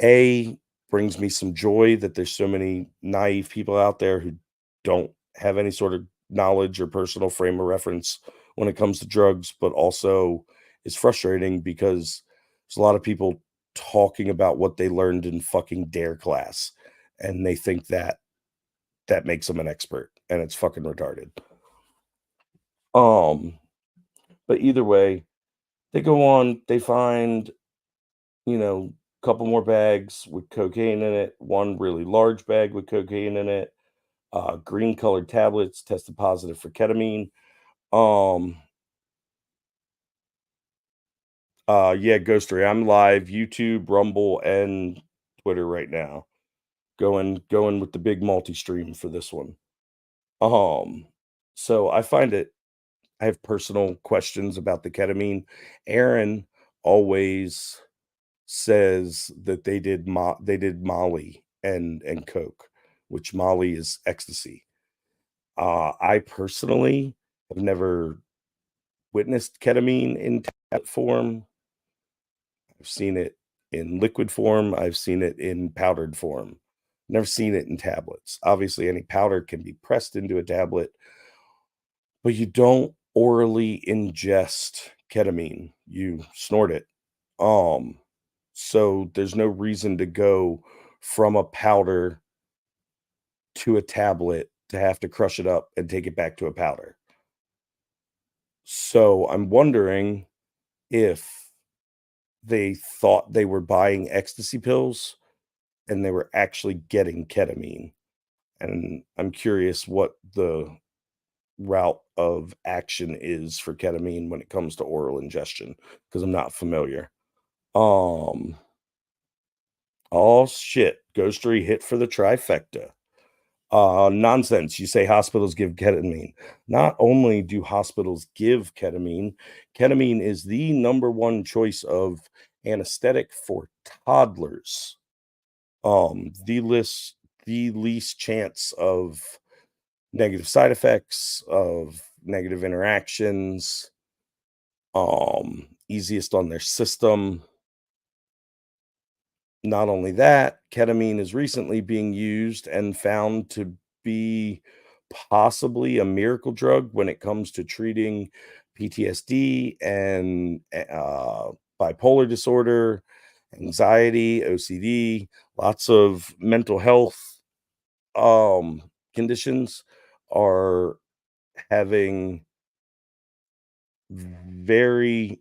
A, brings me some joy that there's so many naive people out there who don't have any sort of knowledge or personal frame of reference when it comes to drugs, but also is frustrating because there's a lot of people talking about what they learned in fucking dare class, and they think that that makes them an expert, and it's fucking retarded. Um, but either way, they go on, they find, a couple more bags with cocaine in it, one really large bag with cocaine in it, green colored tablets tested positive for ketamine. Um, yeah, Ghost Story. I'm live, YouTube, Rumble, and Twitter right now. Going with the big multi-stream for this one. Um, so I have personal questions about the ketamine. Aaron always says that they did Molly and Coke, which Molly is ecstasy. I personally have never witnessed ketamine in tablet form. I've seen it in liquid form. I've seen it in powdered form. Never seen it in tablets. Obviously, any powder can be pressed into a tablet, but you don't orally ingest ketamine. You snort it. Um, so there's no reason to go from a powder to a tablet to have to crush it up and take it back to a powder. So I'm wondering if they thought they were buying ecstasy pills and they were actually getting ketamine. And I'm curious what the route of action is for ketamine when it comes to oral ingestion because I'm not familiar. Um, oh shit, Ghostery hit for the trifecta. Nonsense. You say hospitals give ketamine. Not only do hospitals give ketamine, ketamine is the number one choice of anesthetic for toddlers. The least chance of negative side effects, of negative interactions, easiest on their system. Not only that, ketamine is recently being used and found to be possibly a miracle drug when it comes to treating PTSD and bipolar disorder, anxiety, OCD, lots of mental health conditions are having very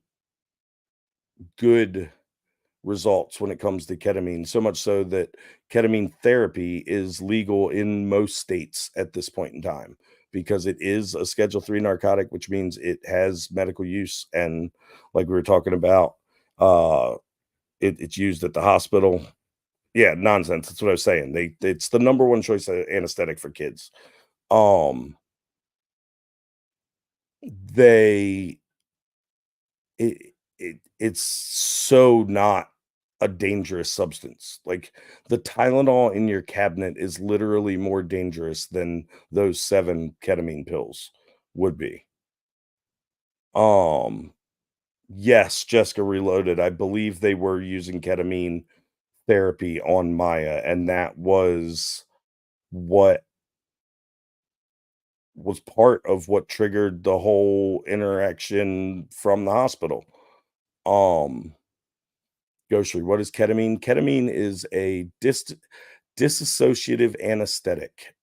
good results when it comes to ketamine, so much so that ketamine therapy is legal in most states at this point in time because it is a Schedule 3 narcotic, which means it has medical use. And like we were talking about, uh, it's used at the hospital. Yeah, nonsense. That's what I was saying. It's the number one choice anesthetic for kids. Um, they it's so not a dangerous substance. Like, the Tylenol in your cabinet is literally more dangerous than those 7 ketamine pills would be. Um, yes, Jessica Reloaded, I believe they were using ketamine therapy on Maya, and that what was part of what triggered the whole interaction from the hospital. Um, Ghostry, what is ketamine? Ketamine is a dissociative anesthetic,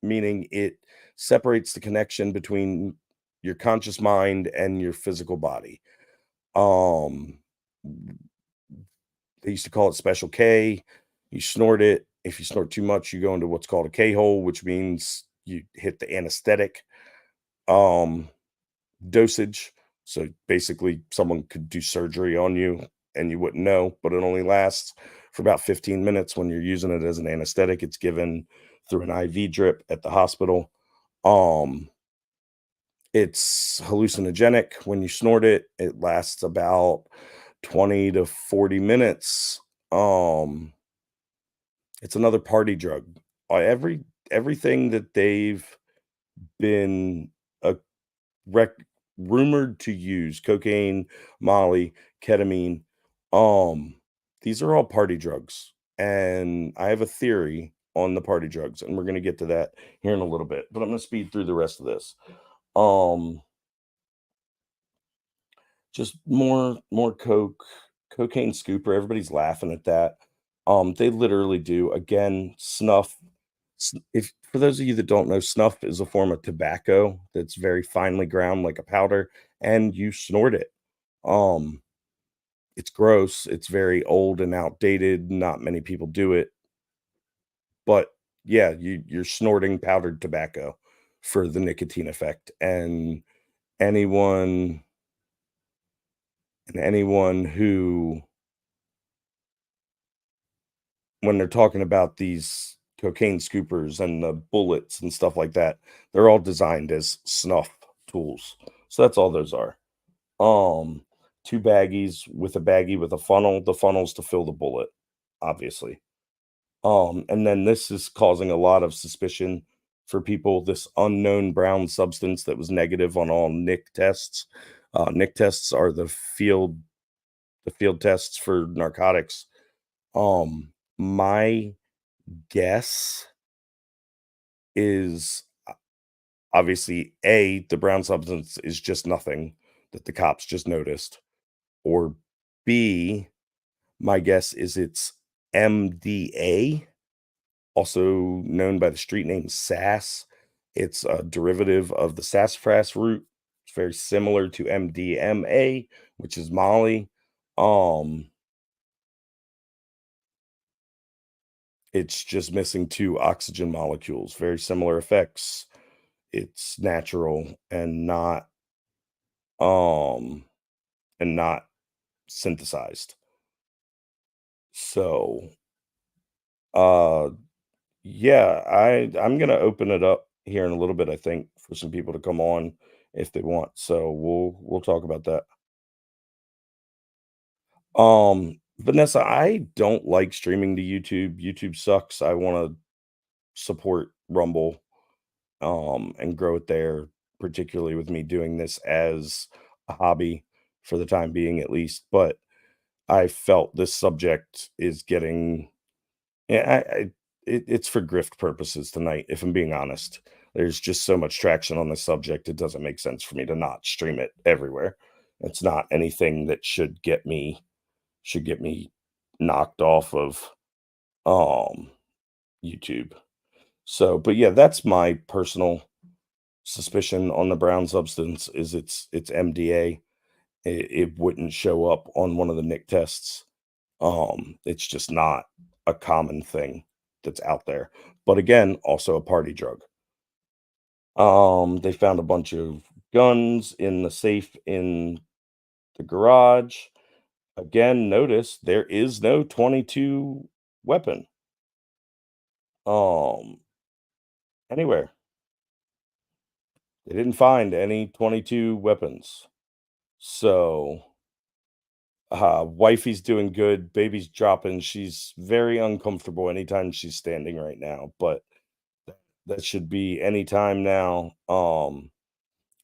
meaning it separates the connection between your conscious mind and your physical body. Um, they used to call it Special K. You snort it. If you snort too much, you go into what's called a K hole, which means you hit the anesthetic um, dosage. So basically, someone could do surgery on you and you wouldn't know, but it only lasts for about 15 minutes when you're using it as an anesthetic. It's given through an IV drip at the hospital. Um, it's hallucinogenic. When you snort it, it lasts about 20 to 40 minutes. Um, it's another party drug. Everything that they've been uh, rec rumored to use, cocaine, Molly, ketamine, um, these are all party drugs, and I have a theory on the party drugs, and we're gonna get to that here in a little bit, but I'm gonna speed through the rest of this. Um, just more cocaine scooper, everybody's laughing at that. They literally do, again, snuff. If for those of you that don't know, snuff is a form of tobacco that's very finely ground like a powder, and you snort it. Um, it's gross, it's very old and outdated, not many people do it, but yeah, you're snorting powdered tobacco for the nicotine effect, and anyone anyone who when they're talking about these cocaine scoopers and the bullets and stuff like that, they're all designed as snuff tools. So that's all those are. Um, 2 baggies with a baggie with a funnel. The funnel's to fill the bullet, obviously. And then this is causing a lot of suspicion for people. This unknown brown substance that was negative on all Nick tests. Nick tests are the field tests for narcotics. My guess is obviously A, the brown substance is just nothing that the cops just noticed, or B, my guess is it's MDA, also known by the street name sass. It's a derivative of the sassafras root. It's very similar to MDMA, which is Molly. Um, it's just missing 2 oxygen molecules, very similar effects. It's natural um and not synthesized. So, uh yeah, I'm gonna open it up here in a little bit, I think, for some people to come on if they want. So we'll talk about that. Vanessa, I don't like streaming to YouTube. YouTube sucks. I want to support Rumble and grow it there, particularly with me doing this as a hobby for the time being at least. But I felt this subject is getting yeah, it's for grift purposes tonight, if I'm being honest. There's just so much traction on this subject, it doesn't make sense for me to not stream it everywhere. It's not anything that should get me knocked off of um YouTube. So, but yeah, that's my personal suspicion on the brown substance is it's MDA. It wouldn't show up on one of the Nick tests. It's just not a common thing that's out there. But again, also a party drug. They found a bunch of guns in the safe in the garage. Again, notice there is no 22 weapon um anywhere. They didn't find any 22 weapons. So, wifey's doing good, baby's dropping. She's very uncomfortable anytime she's standing right now, but that should be anytime now.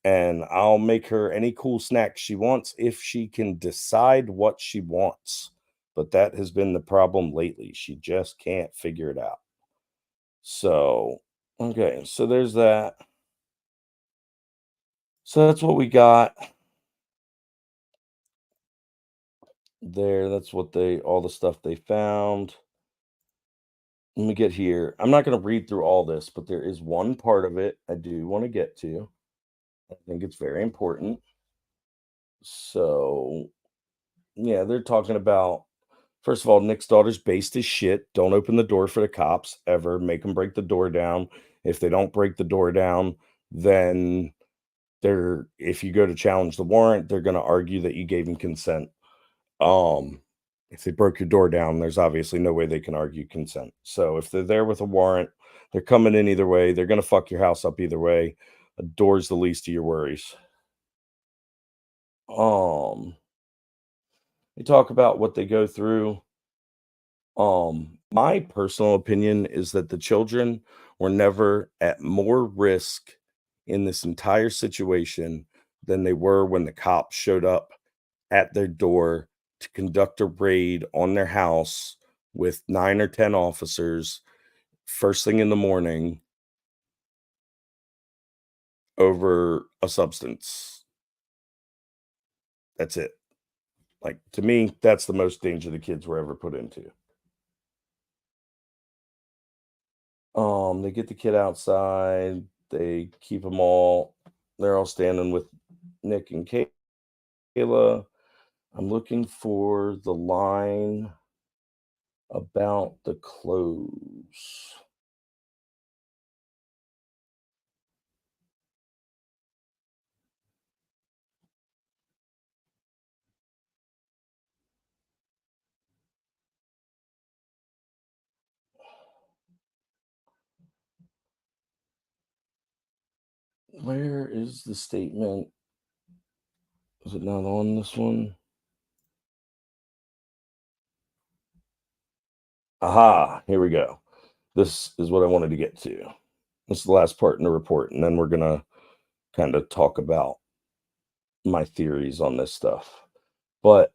And I'll make her any cool snack she wants if she can decide what she wants. But that has been the problem lately. She just can't figure it out. So, okay, so there's that. So that's what we got there. That's what all the stuff they found. let me get here. I'm not going to read through all this, but there is one part of it I do want to get to. I think it's very important. So, yeah, they're talking about, first of all, Nick's daughter's based as shit. Don't open the door for the cops ever. Make them break the door down. If they don't break the door down, then if you go to challenge the warrant, they're going to argue that you gave them consent. Um, if they broke your door down, there's obviously no way they can argue consent. So if they're there with a warrant, they're coming in either way. They're going to fuck your house up either way. A door's the least of your worries. Um, they talk about what they go through. My personal opinion is that the children were never at more risk in this entire situation than they were when the cops showed up at their door to conduct a raid on their house with 9 or 10 officers first thing in the morning over a substance. That's it. Like, to me, that's the most danger the kids were ever put into. They get the kid outside, they keep them all, they're all standing with Nick and Kayla. I'm looking for the line about the clothes. Where is the statement? Is it not on this one? Aha, here we go. This is what I wanted to get to. This is the last part in the report, and then we're gonna kind of talk about my theories on this stuff. But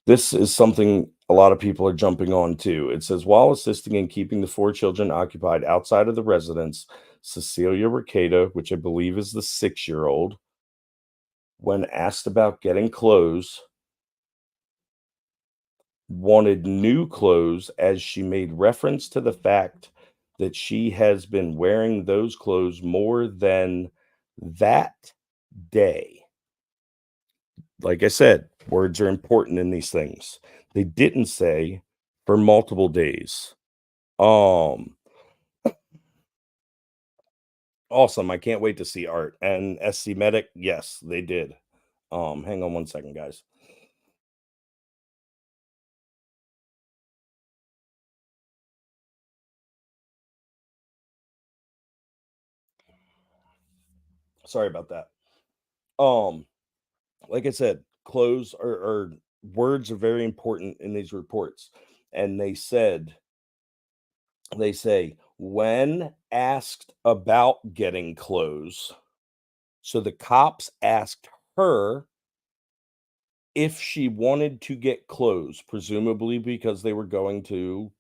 this is something a lot of people are jumping on too. It says while assisting in keeping the 4 children occupied outside of the residence, Cecilia Rekieta, which I believe is the 6-year-old, when asked about getting clothes, wanted new clothes as she made reference to the fact that she has been wearing those clothes more than that day. Like I said, words are important in these things. They didn't say for multiple days. Um, Awesome. I can't wait to see art. And SC Medic, yes, they did. Hang on one second, guys. Sorry about that. Um, like I said, clothes or words are very important in these reports. And they say, when asked about getting clothes, so the cops asked her if she wanted to get clothes, presumably because they were going to,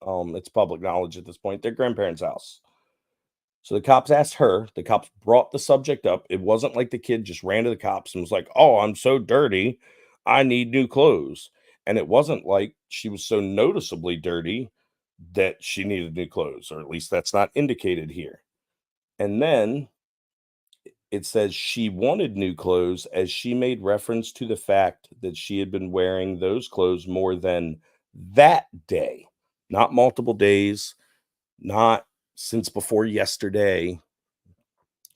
it's public knowledge at this point, their grandparents' house. So the cops asked her, the cops brought the subject up. It wasn't like the kid just ran to the cops and was like, "Oh, I'm so dirty. I need new clothes." And it wasn't like she was so noticeably dirty that she needed new clothes, or at least that's not indicated here. And then it says she wanted new clothes as she made reference to the fact that she had been wearing those clothes more than that day, not multiple days, not since before yesterday.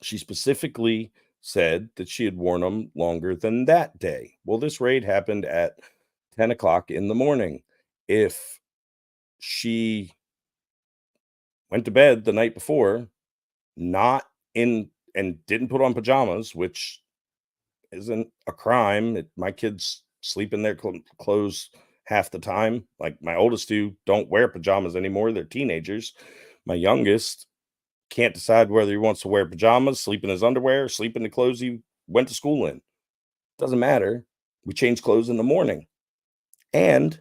She specifically said that she had worn them longer than that day. Well, this raid happened at 10 o'clock in the morning. If she went to bed the night before, not in and didn't put on pajamas, which isn't a crime. My kids sleep in their clothes half the time. Like my oldest two don't wear pajamas anymore. They're teenagers. My youngest can't decide whether he wants to wear pajamas, sleep in his underwear, sleep in the clothes he went to school in. Doesn't matter. We change clothes in the morning. And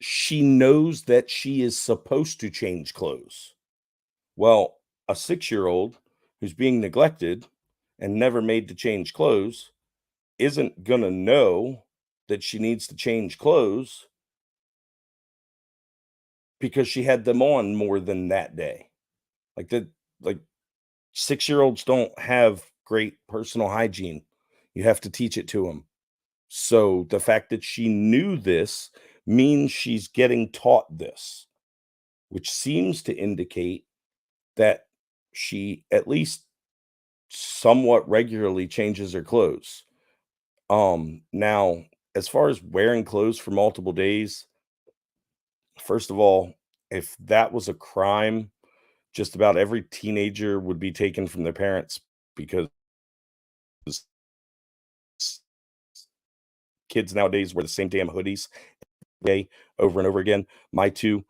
she knows that she is supposed to change clothes. Well, a 6-year-old who's being neglected and never made to change clothes isn't going to know that she needs to change clothes because she had them on more than that day. Like, the like, 6-year-olds don't have great personal hygiene. You have to teach it to them. So, the fact that she knew this means she's getting taught this, which seems to indicate that she at least somewhat regularly changes her clothes. Now, as far as wearing clothes for multiple days, first of all, if that was a crime, just about every teenager would be taken from their parents because kids nowadays wear the same damn hoodies day over and over again. My 2,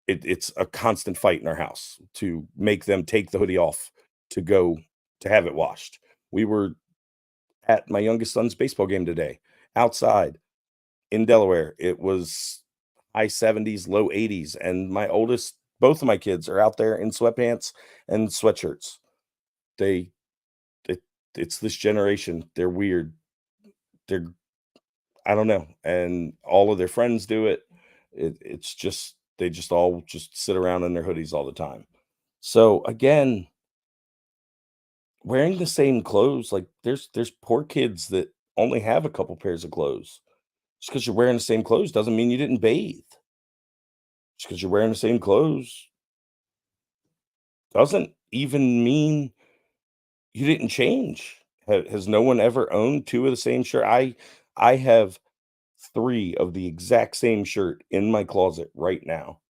it's a constant fight in our house to make them take the hoodie off to go to have it washed. We were at my youngest son's baseball game today, outside in Delaware. It was high 70s, low 80s, and my oldest both of my kids are out there in sweatpants and sweatshirts. They it it's this generation. They're weird. They're I don't know, and all of their friends do it. It's just they just all just sit around in their hoodies all the time. So, again, wearing the same clothes, like, there's poor kids that only have a couple pairs of clothes. Just because 'cause you're wearing the same clothes doesn't mean you didn't bathe. Just because 'cause you're wearing the same clothes doesn't even mean you didn't change. Has no one ever owned 2 of the same shirt? I have 3 of the exact same shirt in my closet right now.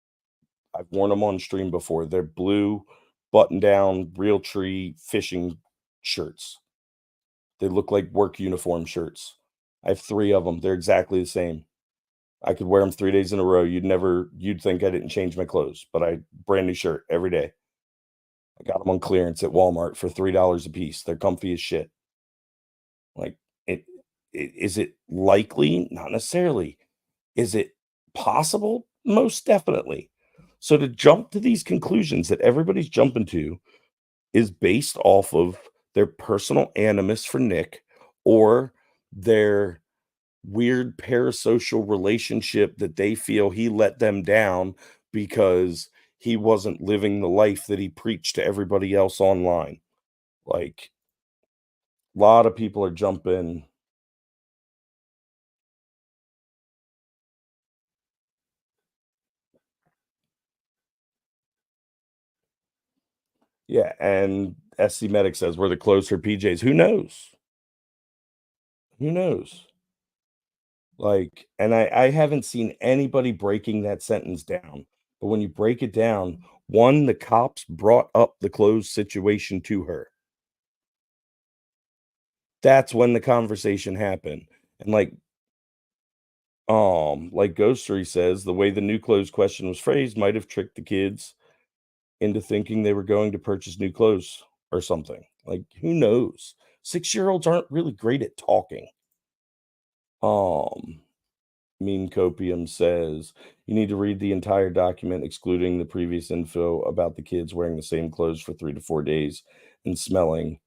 I've worn them on stream before. They're blue button-down Realtree fishing shirts. They look like work uniform shirts. I have 3 of them. 'Em. They're exactly the same. I could wear them 3 days in a row. You'd think I didn't change my clothes, but I brand new shirt every day. I got them on clearance at Walmart for $3 a piece. They're comfy as shit. Like, it is it likely? Not necessarily. Is it possible? Most definitely. So to jump to these conclusions that everybody's jumping to is based off of their personal animus for Nick or their weird parasocial relationship that they feel he let them down because he wasn't living the life that he preached to everybody else online. Like, a lot of people are jumping. Yeah, and SC Medic says, "Were the clothes for PJs?" Who knows? Who knows? Like, and I haven't seen anybody breaking that sentence down, but when you break it down, 1, the cops brought up the clothes situation to her. That's when the conversation happened, and, like Ghostery says, the way the new clothes question was phrased might have tricked the kids into thinking they were going to purchase new clothes or something. Like, who knows? 6-year-olds aren't really great at talking. Um, Mean Copium says, "You need to read the entire document excluding the previous info about the kids wearing the same clothes for 3 to 4 days and smelling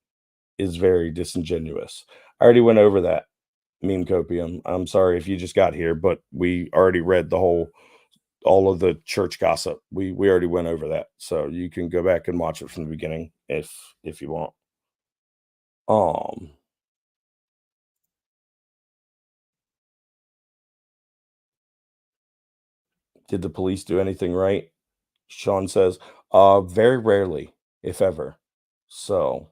is very disingenuous." I already went over that, Mean Copium. I'm sorry if you just got here, but we already read the whole all of the church gossip. We already went over that. So you can go back and watch it from the beginning if you want. Um, did the police do anything right? Sean says, very rarely, if ever. So,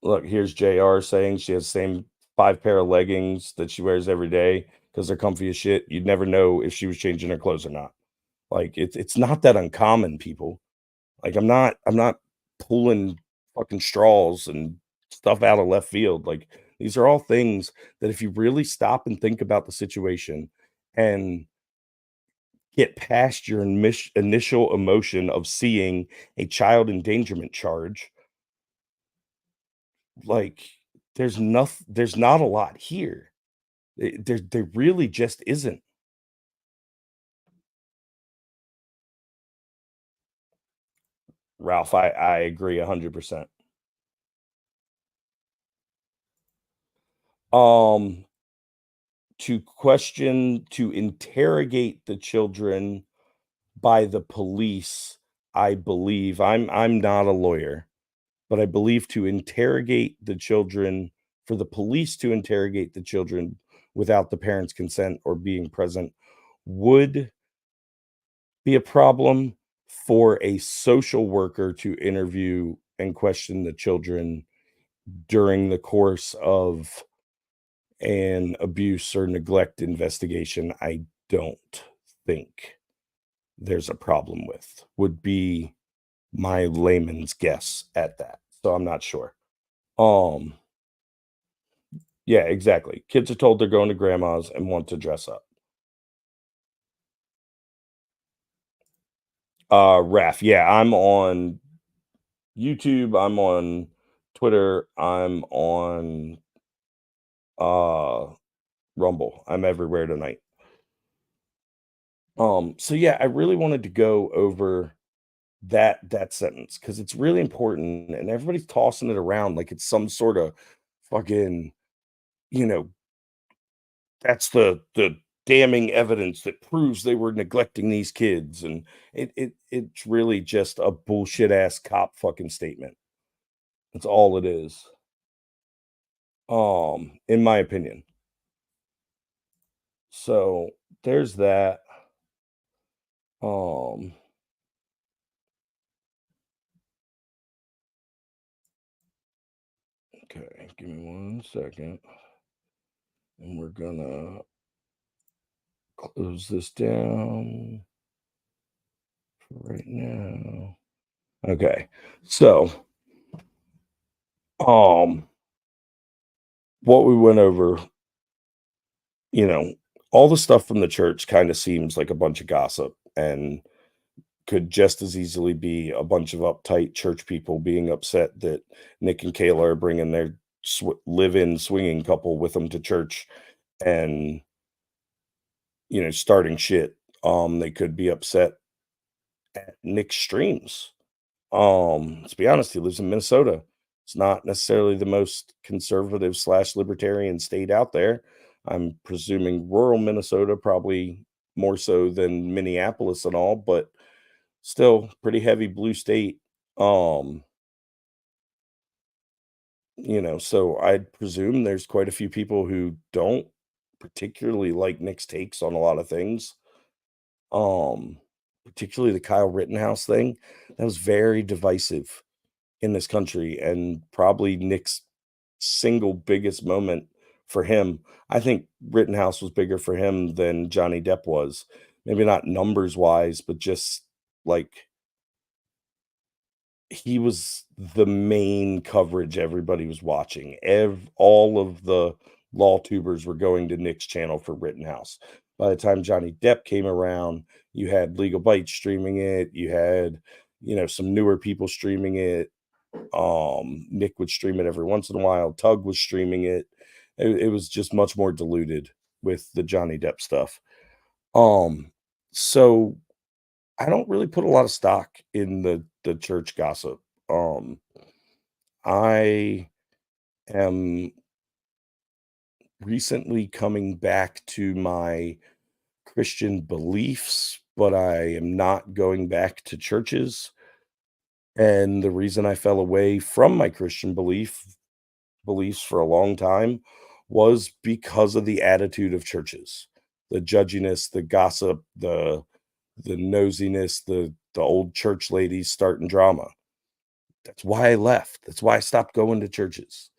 look, here's JR saying she has the same 5 pair of leggings that she wears every day because 'cause they're comfy as shit. You'd never know if she was changing her clothes or not. Like, it's not that uncommon, people. Like, I'm not pulling fucking straws and stuff out of left field. Like, these are all things that if you really stop and think about the situation and get past your initial emotion of seeing a child endangerment charge, like, there's not a lot here. There really just isn't. Ralph, I agree 100%. Um, to interrogate the children by the police, I believe. I'm not a lawyer, but I believe to interrogate the children for the police to interrogate the children without the parents' consent or being present would be a problem. For a social worker to interview and question the children during the course of an abuse or neglect investigation, I don't think there's a problem with, would be my layman's guess at that. So I'm not sure. Um, yeah, exactly. Kids are told they're going to grandma's and want to dress up. Raf, yeah, I'm on YouTube, I'm on Twitter, I'm on uh Rumble. I'm everywhere tonight. So yeah, I really wanted to go over that sentence because it's really important and everybody's tossing it around like it's some sort of fucking, you know, that's the damning evidence that proves they were neglecting these kids. And it's really just a bullshit ass cop fucking statement. That's all it is. In my opinion. So there's that. Um okay, give me 1 second. And we're gonna close this down for right now. Okay. So, um, what we went over, you know, all the stuff from the church kind of seems like a bunch of gossip and could just as easily be a bunch of uptight church people being upset that Nick and Kayla are bringing their live-in swinging couple with them to church and, starting shit. They could be upset at Nick's streams. Let's be honest, he lives in Minnesota. It's not necessarily the most conservative slash libertarian state out there. I'm presuming rural Minnesota, probably more so than Minneapolis and all, but still pretty heavy blue state. Um, so I'd presume there's quite a few people who don't particularly like Nick's takes on a lot of things. Um, Particularly the Kyle Rittenhouse thing. That was very divisive in this country and probably Nick's single biggest moment for him. I think Rittenhouse was bigger for him than Johnny Depp was. Maybe not numbers wise, but just like he was the main coverage everybody was watching. All of the law tubers were going to Nick's channel for Rittenhouse. By the time Johnny Depp came around, you had Legal Bites streaming it. You had, some newer people streaming it. Nick would stream it every once in a while. Tug was streaming it. It was just much more diluted with the Johnny Depp stuff. So I don't really put a lot of stock in the church gossip. I am recently coming back to my Christian beliefs, but I am not going back to churches. And the reason I fell away from my Christian beliefs for a long time was because of the attitude of churches, the judginess, the gossip, the nosiness, the old church ladies starting drama. That's why I left. That's why I stopped going to churches.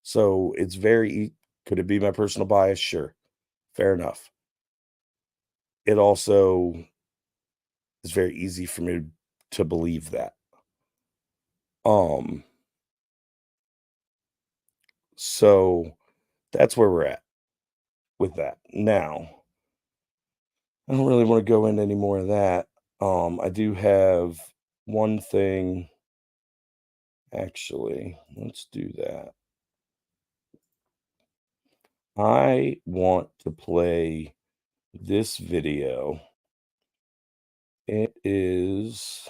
So it's could it be my personal bias? Sure. Fair enough. It also is very easy for me to believe that. Um, so that's where we're at with that. Now, I don't really want to go into any more of that. I do have one thing. Actually, let's do that. I want to play this video. It is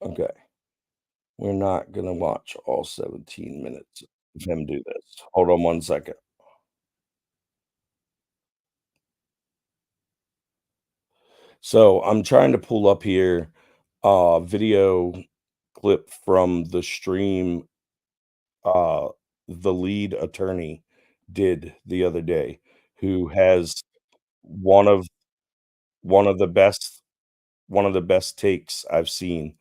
Okay. We're not gonna watch all 17 minutes of him do this. Hold on one second. So I'm trying to pull up here a video clip from the stream uh the lead attorney did the other day, who has one of one of the best one of the best takes I've seen.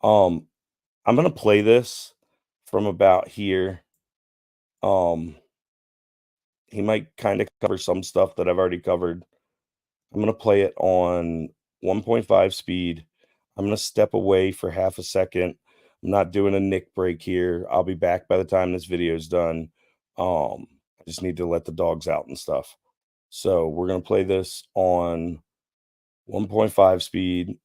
Um, I'm gonna play this from about here. Um, he might kind of cover some stuff that I've already covered. I'm gonna play it on 1.5 speed. I'm gonna step away for half a second. I'm not doing a Nick break here. I'll be back by the time this video is done. I just need to let the dogs out and stuff. So we're gonna play this on 1.5 speed.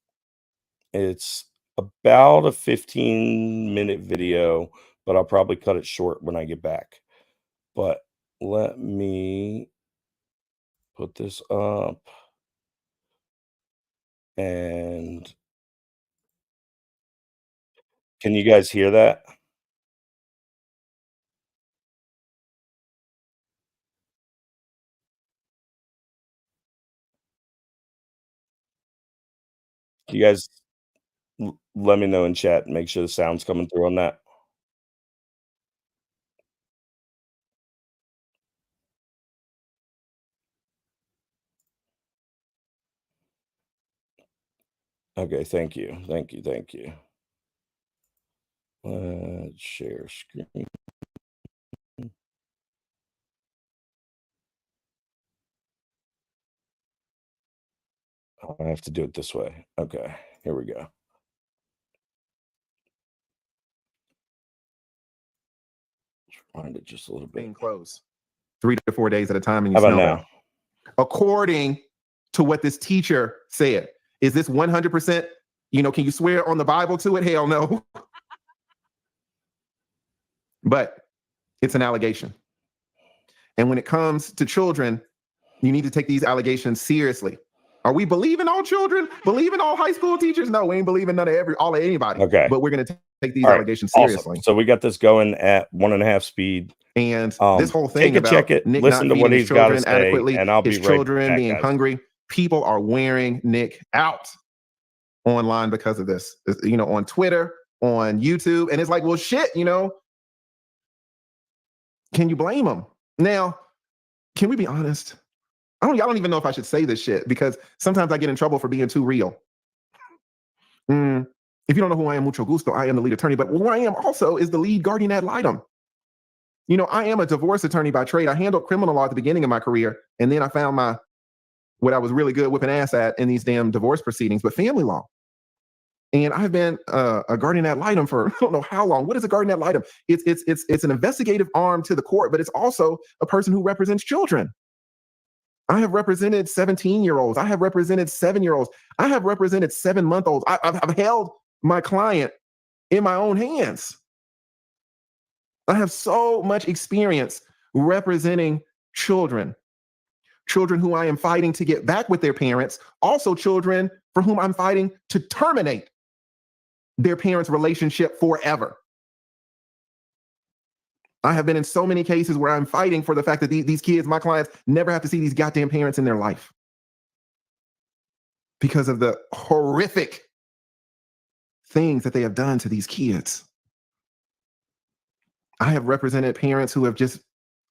It's about a 15-minute video, but I'll probably cut it short when I get back. But let me put this up, and can you guys hear that? You guys let me know in chat, make sure the sound's coming through on that. Okay, thank you. Thank you. Thank you. Let's share screen. I have to do it this way. Okay, here we go. Find it just a little bit. Close 3 to 4 days at a time, and How you about smell now? them. According to what this teacher said, is this 100%? Can you swear on the Bible to it? Hell no. But it's an allegation. And when it comes to children, you need to take these allegations seriously. Are we believing all children? Believing all high school teachers? No, we ain't believing all of anybody. Okay. But we're going to take these All right, allegations awesome. seriously. So we got this going at 1.5 speed. And this whole Take thing a about check it, Nick listen not to what feeding his he's got to children say, adequately, and I'll be his right children back, being guys. hungry, people are wearing Nick out online because of this. On Twitter, on YouTube, and it's like, well, shit. Can you blame them? Now, can we be honest? I don't even know if I should say this shit because sometimes I get in trouble for being too real. If you don't know who I am, mucho gusto. I am the lead attorney, but who I am also is the lead guardian ad litem. I am a divorce attorney by trade. I handled criminal law at the beginning of my career, and then I found what I was really good whipping ass at in these damn divorce proceedings, but family law. And I've been a guardian ad litem for I don't know how long. What is a guardian ad litem? It's an investigative arm to the court, but it's also a person who represents children. I have represented 17-year-olds. I have represented 7-year-olds. I have represented 7-month-olds. I've held my client in my own hands. I have so much experience representing children who I am fighting to get back with their parents, also children for whom I'm fighting to terminate their parents' relationship forever. I have been in so many cases where I'm fighting for the fact that these kids, my clients, never have to see these goddamn parents in their life because of the horrific things that they have done to these kids. I have represented parents who have just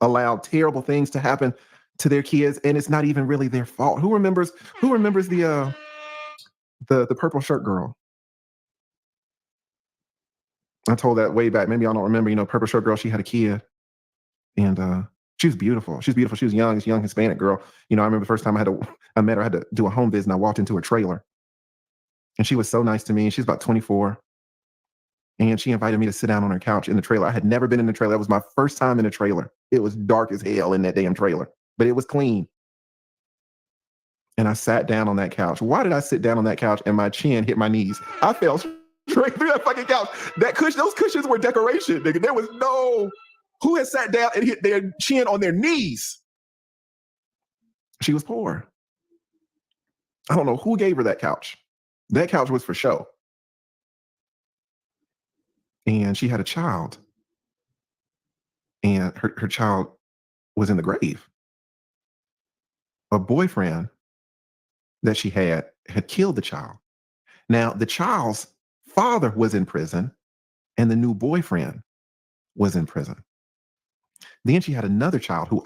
allowed terrible things to happen to their kids, and it's not even really their fault. Who remembers the purple shirt girl? I told that way back. Maybe y'all don't remember. Purple shirt girl. She had a kid, and she was beautiful. She's beautiful. She was young. This young Hispanic girl. I remember the first time I met her. I had to do a home visit, and I walked into a trailer, and she was so nice to me. She's about 24. And she invited me to sit down on her couch in the trailer. I had never been in the trailer. That was my first time in a trailer. It was dark as hell in that damn trailer, but it was clean. And I sat down on that couch. Why did I sit down on that couch and my chin hit my knees? I fell straight through that fucking couch. Those cushions were decoration, nigga. There was no, who had sat down and hit their chin on their knees? She was poor. I don't know who gave her that couch. That couch was for show. and she had a child, and her child was in the grave. A boyfriend that she had killed the child. Now, the child's father was in prison, and the new boyfriend was in prison. Then she had another child whose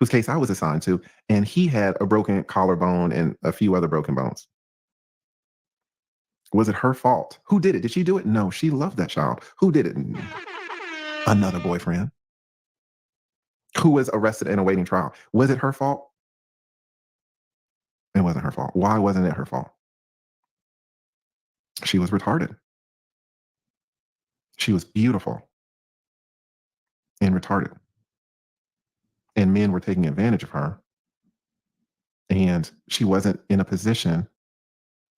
case I was assigned to, and he had a broken collarbone and a few other broken bones. Was it her fault? Who did it? Did she do it? No, she loved that child. Who did it? Another boyfriend who was arrested and awaiting trial. Was it her fault? It wasn't her fault. Why wasn't it her fault? She was retarded. She was beautiful and retarded. And men were taking advantage of her. And she wasn't in a position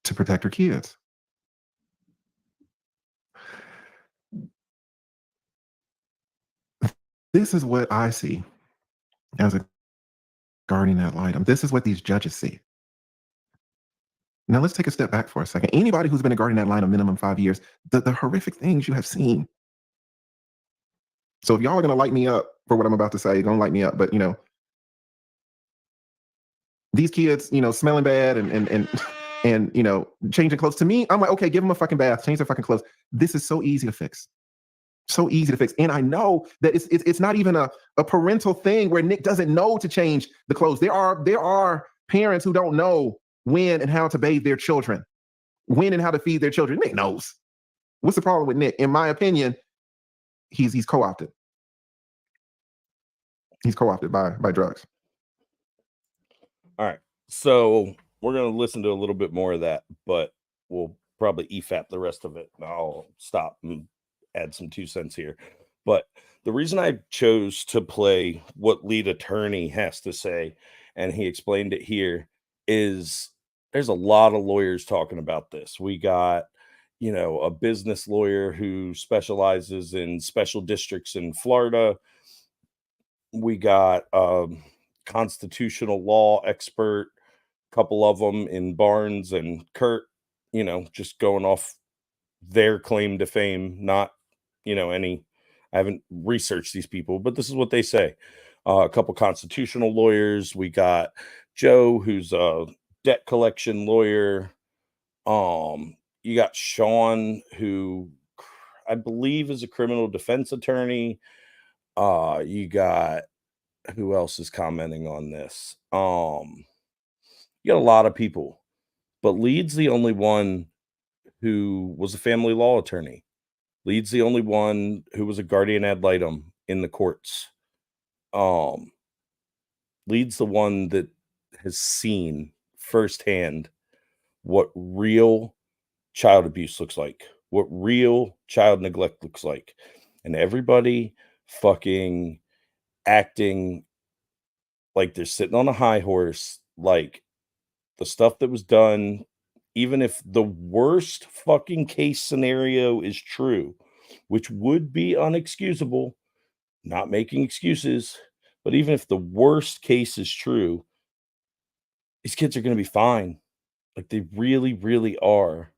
to protect her kids. This is what I see as a guardian ad litem. This is what these judges see. Now let's take a step back for a second. Anybody who's been a guardian ad litem minimum 5 years, the horrific things you have seen. So if y'all are gonna light me up for what I'm about to say, you're gonna light me up. But these kids, smelling bad and changing clothes. To me, I'm like, okay, give them a fucking bath, change their fucking clothes. This is so easy to fix. So easy to fix. And I know that it's not even a parental thing where Nick doesn't know to change the clothes. There are parents who don't know when and how to bathe their children, when and how to feed their children. Nick knows. What's the problem with Nick? In my opinion, he's co-opted. He's co-opted by drugs. All right. So we're going to listen to a little bit more of that, but we'll probably EFAP the rest of it. I'll stop and add some 2 cents here. But the reason I chose to play what lead attorney has to say, and he explained it here, is there's a lot of lawyers talking about this. We got, a business lawyer who specializes in special districts in Florida. We got constitutional law expert, a couple of them in Barnes and Kurt, just going off their claim to fame, not, I haven't researched these people, but this is what they say. A couple constitutional lawyers. We got Joe, who's a debt collection lawyer. You got Sean, who I believe is a criminal defense attorney. You got, who else is commenting on this? You got a lot of people, but Lead's the only one who was a family law attorney. Lead's the only one who was a guardian ad litem in the courts. Lead's the one that has seen firsthand what real child abuse looks like, what real child neglect looks like. And everybody fucking acting like they're sitting on a high horse, like the stuff that was done, even if the worst fucking case scenario is true, which would be unexcusable, not making excuses, but even if the worst case is true, these kids are going to be fine. Like they really, really are.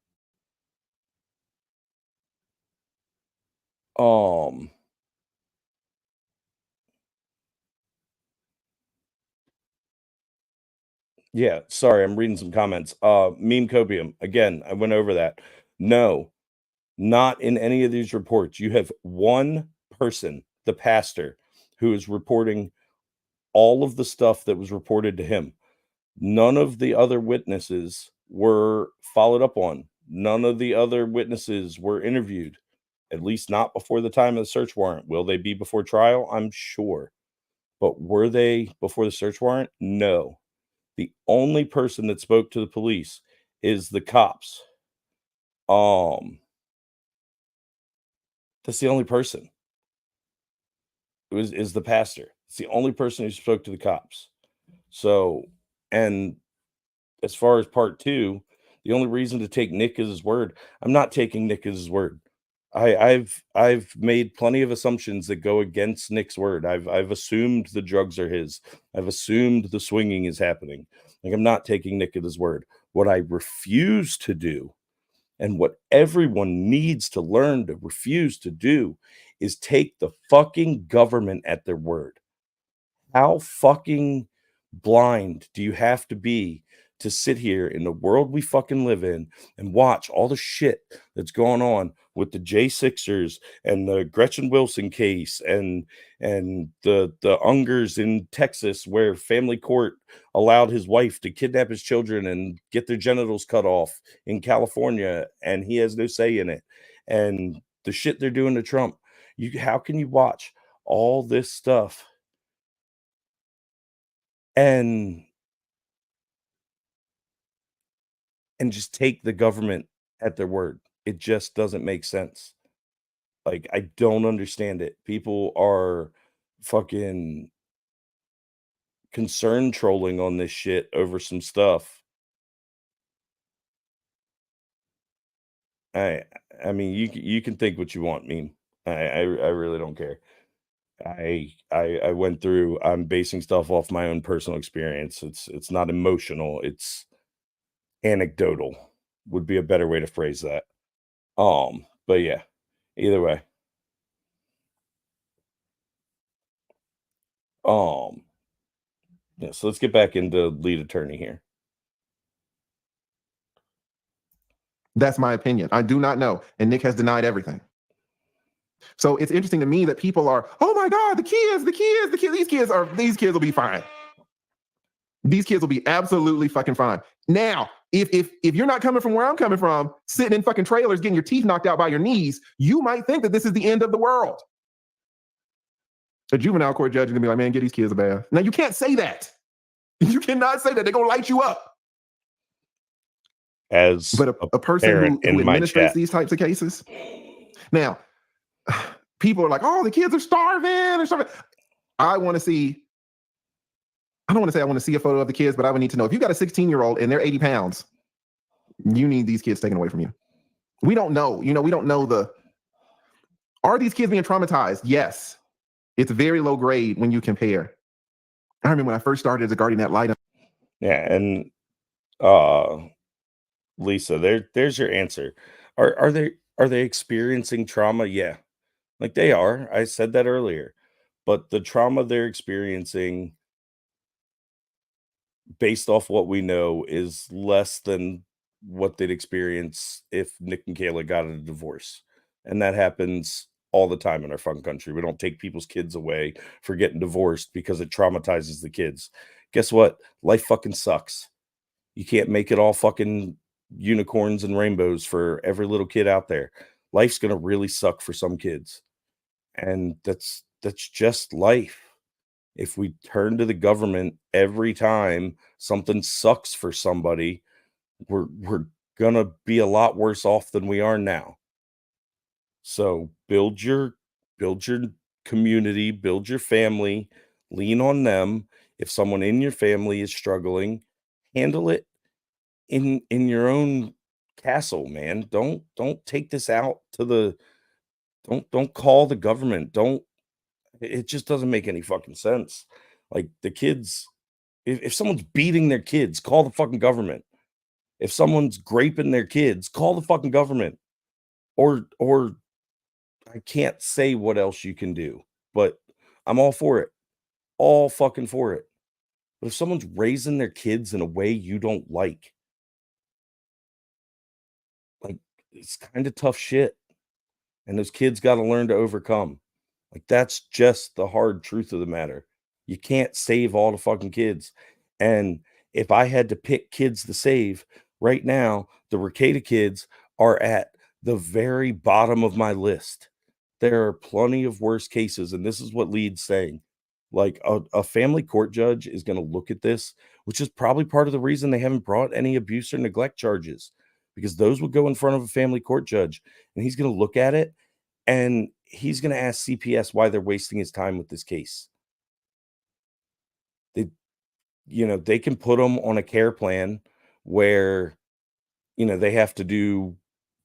Yeah, sorry, I'm reading some comments. Meme copium. Again, I went over that. No, not in any of these reports. You have one person, the pastor, who is reporting all of the stuff that was reported to him. None of the other witnesses were followed up on. None of the other witnesses were interviewed, at least not before the time of the search warrant. Will they be before trial? I'm sure. But were they before the search warrant? No. The only person that spoke to the police is the cops. That's the only person. Is the pastor. It's the only person who spoke to the cops. So, and as far as part 2, the only reason to take Nick as his word, I'm not taking Nick as his word. I've made plenty of assumptions that go against Nick's word. I've assumed the drugs are his. I've assumed the swinging is happening. Like I'm not taking Nick at his word. What I refuse to do And what everyone needs to learn to refuse to do is take the fucking government at their word. How fucking blind do you have to be to sit here in the world we fucking live in and watch all the shit that's going on with the J6ers and the Gretchen Wilson case and the Ungers in Texas where family court allowed his wife to kidnap his children and get their genitals cut off in California and he has no say in it, and the shit they're doing to Trump. How can you watch all this stuff and just take the government at their word? It just doesn't make sense. Like, I don't understand it. People are fucking concern trolling on this shit over some stuff. I I mean, you can think what you want, meme. I really don't care. I went through. I'm basing stuff off my own personal experience. It's not emotional. It's anecdotal. Would be a better way to phrase that. But yeah, either way. Um, yeah, so let's get back into lead attorney here. That's my opinion. I do not know. And Nick has denied everything. So it's interesting to me that people are, oh my God, the kids, these kids will be fine. These kids will be absolutely fucking fine. Now, if you're not coming from where I'm coming from, sitting in fucking trailers, getting your teeth knocked out by your knees, you might think that this is the end of the world. A juvenile court judge is gonna be like, man, get these kids a bath. Now you can't say that. You cannot say that. They're gonna light you up. But a person who administrates these types of cases. Now, people are like, oh, the kids are starving or something. I don't want to say I want to see a photo of the kids, but I would need to know if you got a 16-year-old and they're 80 pounds, you need these kids taken away from you. We don't know. We don't know are these kids being traumatized? Yes. It's very low grade when you compare. I remember when I first started as a guardian at Litem. Yeah, and Lisa, there's your answer. Are they experiencing trauma? Yeah. Like they are. I said that earlier. But the trauma they're experiencing based off what we know is less than what they'd experience if Nick and Kayla got a divorce. And that happens all the time in our fun country. We don't take people's kids away for getting divorced because it traumatizes the kids. Guess what? Life fucking sucks. You can't make it all fucking unicorns and rainbows for every little kid out there. Life's gonna really suck for some kids. And that's just life. If we turn to the government every time something sucks for somebody, we're gonna be a lot worse off than we are now. So build your community, build your family, lean on them. If someone in your family is struggling, handle it in your own castle, man. Don't take this out to the don't call the government. Don't It just doesn't make any fucking sense. Like the kids, if someone's beating their kids, call the fucking government. If someone's graping their kids, call the fucking government. Or I can't say what else you can do, but I'm all for it. All fucking for it. But if someone's raising their kids in a way you don't like it's kind of tough shit. And those kids got to learn to overcome. Like that's just the hard truth of the matter. You can't save all the fucking kids. And if I had to pick kids to save right now, the Rekieta kids are at the very bottom of my list. There are plenty of worse cases, and this is what Lead's saying. Like a family court judge is going to look at this, which is probably part of the reason they haven't brought any abuse or neglect charges, because those would go in front of a family court judge, and he's going to look at it and he's going to ask CPS why they're wasting his time with this case. They can put them on a care plan where, they have to do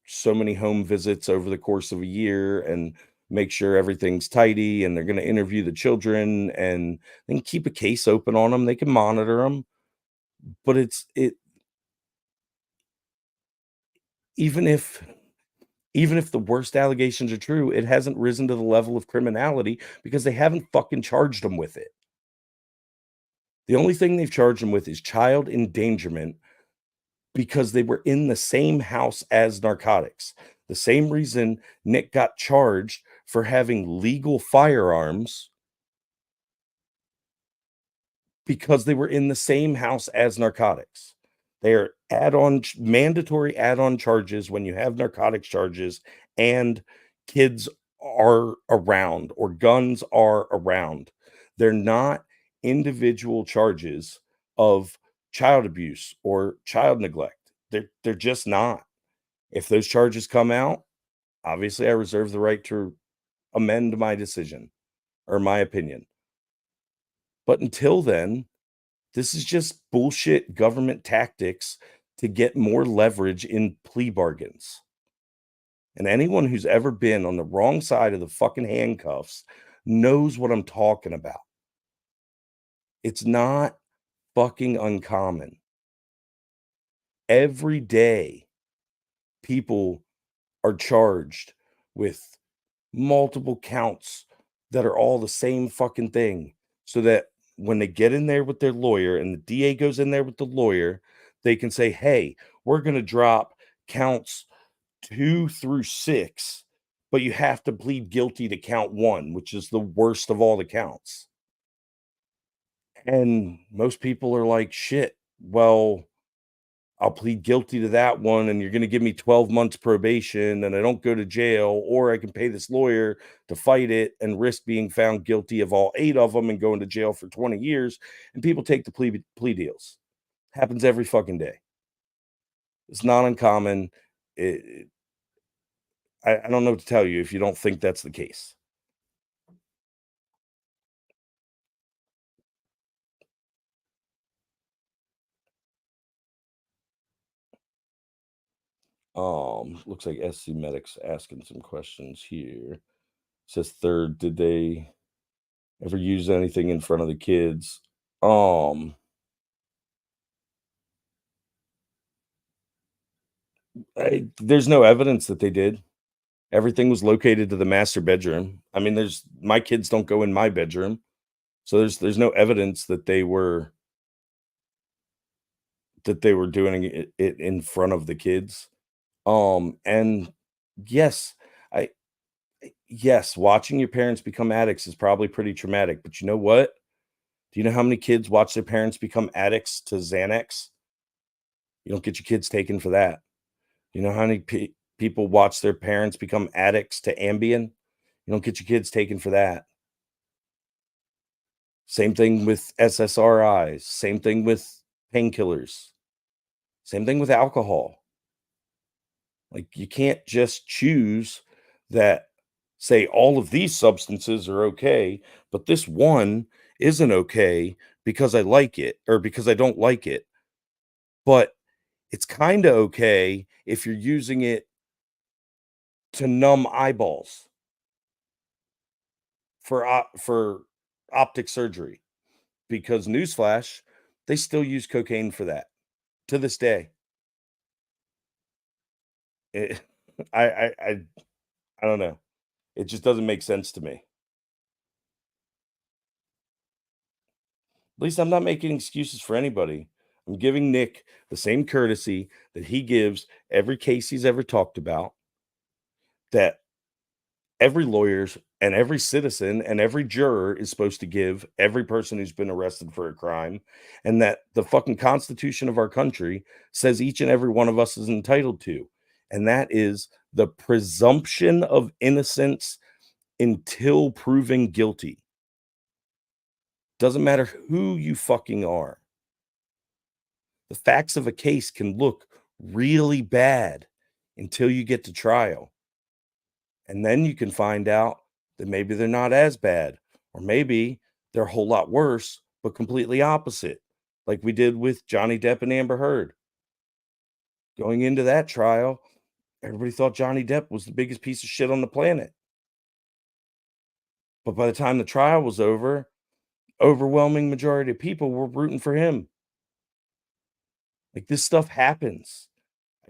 so many home visits over the course of a year and make sure everything's tidy, and they're going to interview the children and then keep a case open on them. They can monitor them, but even if the worst allegations are true, it hasn't risen to the level of criminality because they haven't fucking charged them with it. The only thing they've charged them with is child endangerment because they were in the same house as narcotics. The same reason Nick got charged for having legal firearms, because they were in the same house as narcotics. They are mandatory add-on charges when you have narcotics charges and kids are around or guns are around. They're not individual charges of child abuse or child neglect. They're just not. If those charges come out, obviously I reserve the right to amend my decision or my opinion. But until then, this is just bullshit government tactics to get more leverage in plea bargains. And anyone who's ever been on the wrong side of the fucking handcuffs knows what I'm talking about. It's not fucking uncommon. Every day, people are charged with multiple counts that are all the same fucking thing, so that when they get in there with their lawyer and the DA goes in there with the lawyer, they can say, hey, we're going to drop counts 2 through 6, but you have to plead guilty to count 1, which is the worst of all the counts. And most people are like, shit, well, I'll plead guilty to that one, and you're going to give me 12 months probation, and I don't go to jail, or I can pay this lawyer to fight it and risk being found guilty of all 8 of them and going to jail for 20 years. And people take the plea deals. Happens every fucking day. It's not uncommon. I don't know what to tell you if you don't think that's the case. Looks like SC Medic's asking some questions here. It says third, did they ever use anything in front of the kids? There's no evidence that they did. Everything was located to the master bedroom. I mean, my kids don't go in my bedroom, so there's no evidence that they were doing it in front of the kids. And yes, watching your parents become addicts is probably pretty traumatic, but you know what? Do you know how many kids watch their parents become addicts to Xanax? You don't get your kids taken for that. You know how many people watch their parents become addicts to Ambien? You don't get your kids taken for that. Same thing with SSRIs. Same thing with painkillers. Same thing with alcohol. Like, you can't just choose that, say all of these substances are okay, but this one isn't okay because I like it or because I don't like it. But it's kind of okay if you're using it to numb eyeballs for optic surgery, because newsflash, they still use cocaine for that to this day. I don't know. It just doesn't make sense to me. At least I'm not making excuses for anybody. I'm giving Nick the same courtesy that he gives every case he's ever talked about, that every lawyer's and every citizen and every juror is supposed to give every person who's been arrested for a crime, and that the fucking Constitution of our country says each and every one of us is entitled to. And that is the presumption of innocence until proven guilty. Doesn't matter who you fucking are. The facts of a case can look really bad until you get to trial. And then you can find out that maybe they're not as bad, or maybe they're a whole lot worse, but completely opposite, like we did with Johnny Depp and Amber Heard. Going into that trial, everybody thought Johnny Depp was the biggest piece of shit on the planet. But by the time the trial was over, overwhelming majority of people were rooting for him. Like, this stuff happens.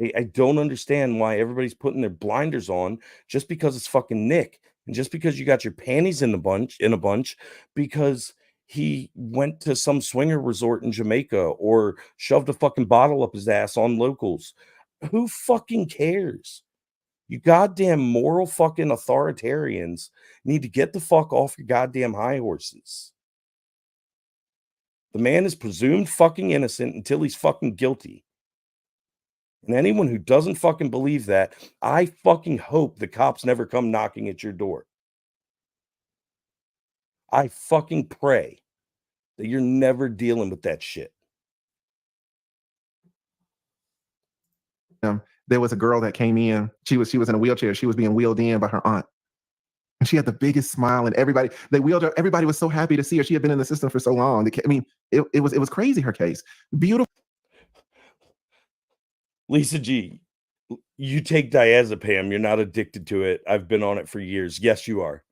I don't understand why everybody's putting their blinders on just because it's fucking Nick, and just because you got your panties in a bunch because he went to some swinger resort in Jamaica or shoved a fucking bottle up his ass on locals. Who fucking cares? You goddamn moral fucking authoritarians need to get the fuck off your goddamn high horses. The man is presumed fucking innocent until he's fucking guilty. And anyone who doesn't fucking believe that, I fucking hope the cops never come knocking at your door. I fucking pray that you're never dealing with that shit. There was a girl that came in. She was in a wheelchair. She was being wheeled in by her aunt. And she had the biggest smile, and they wheeled her. Everybody was so happy to see her. She had been in the system for so long. I mean, it was crazy, her case. Beautiful. Lisa G, you take diazepam. You're not addicted to it. I've been on it for years. Yes, you are.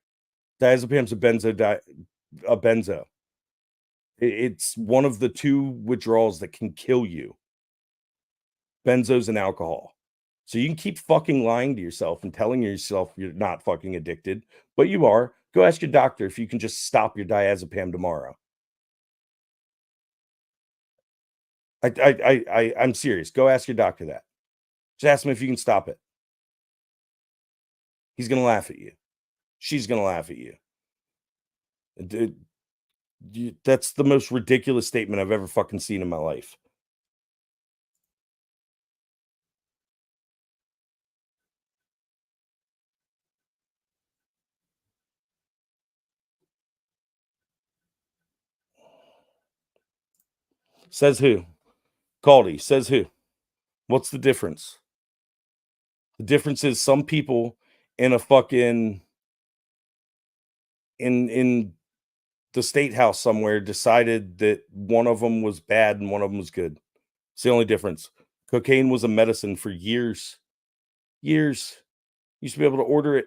Diazepam's a benzo. It's one of the two withdrawals that can kill you. Benzos and alcohol. So you can keep fucking lying to yourself and telling yourself you're not fucking addicted, but you are. Go ask your doctor if you can just stop your diazepam tomorrow. I'm serious. Go ask your doctor that. Just ask him if you can stop it. He's gonna laugh at you. She's gonna laugh at you. That's the most ridiculous statement I've ever fucking seen in my life. Says who? Caldy. Says who? What's the difference? The difference is some people in a fucking in the state house somewhere decided that one of them was bad and one of them was good. It's the only difference. Cocaine was a medicine for years. Years. You used to be able to order it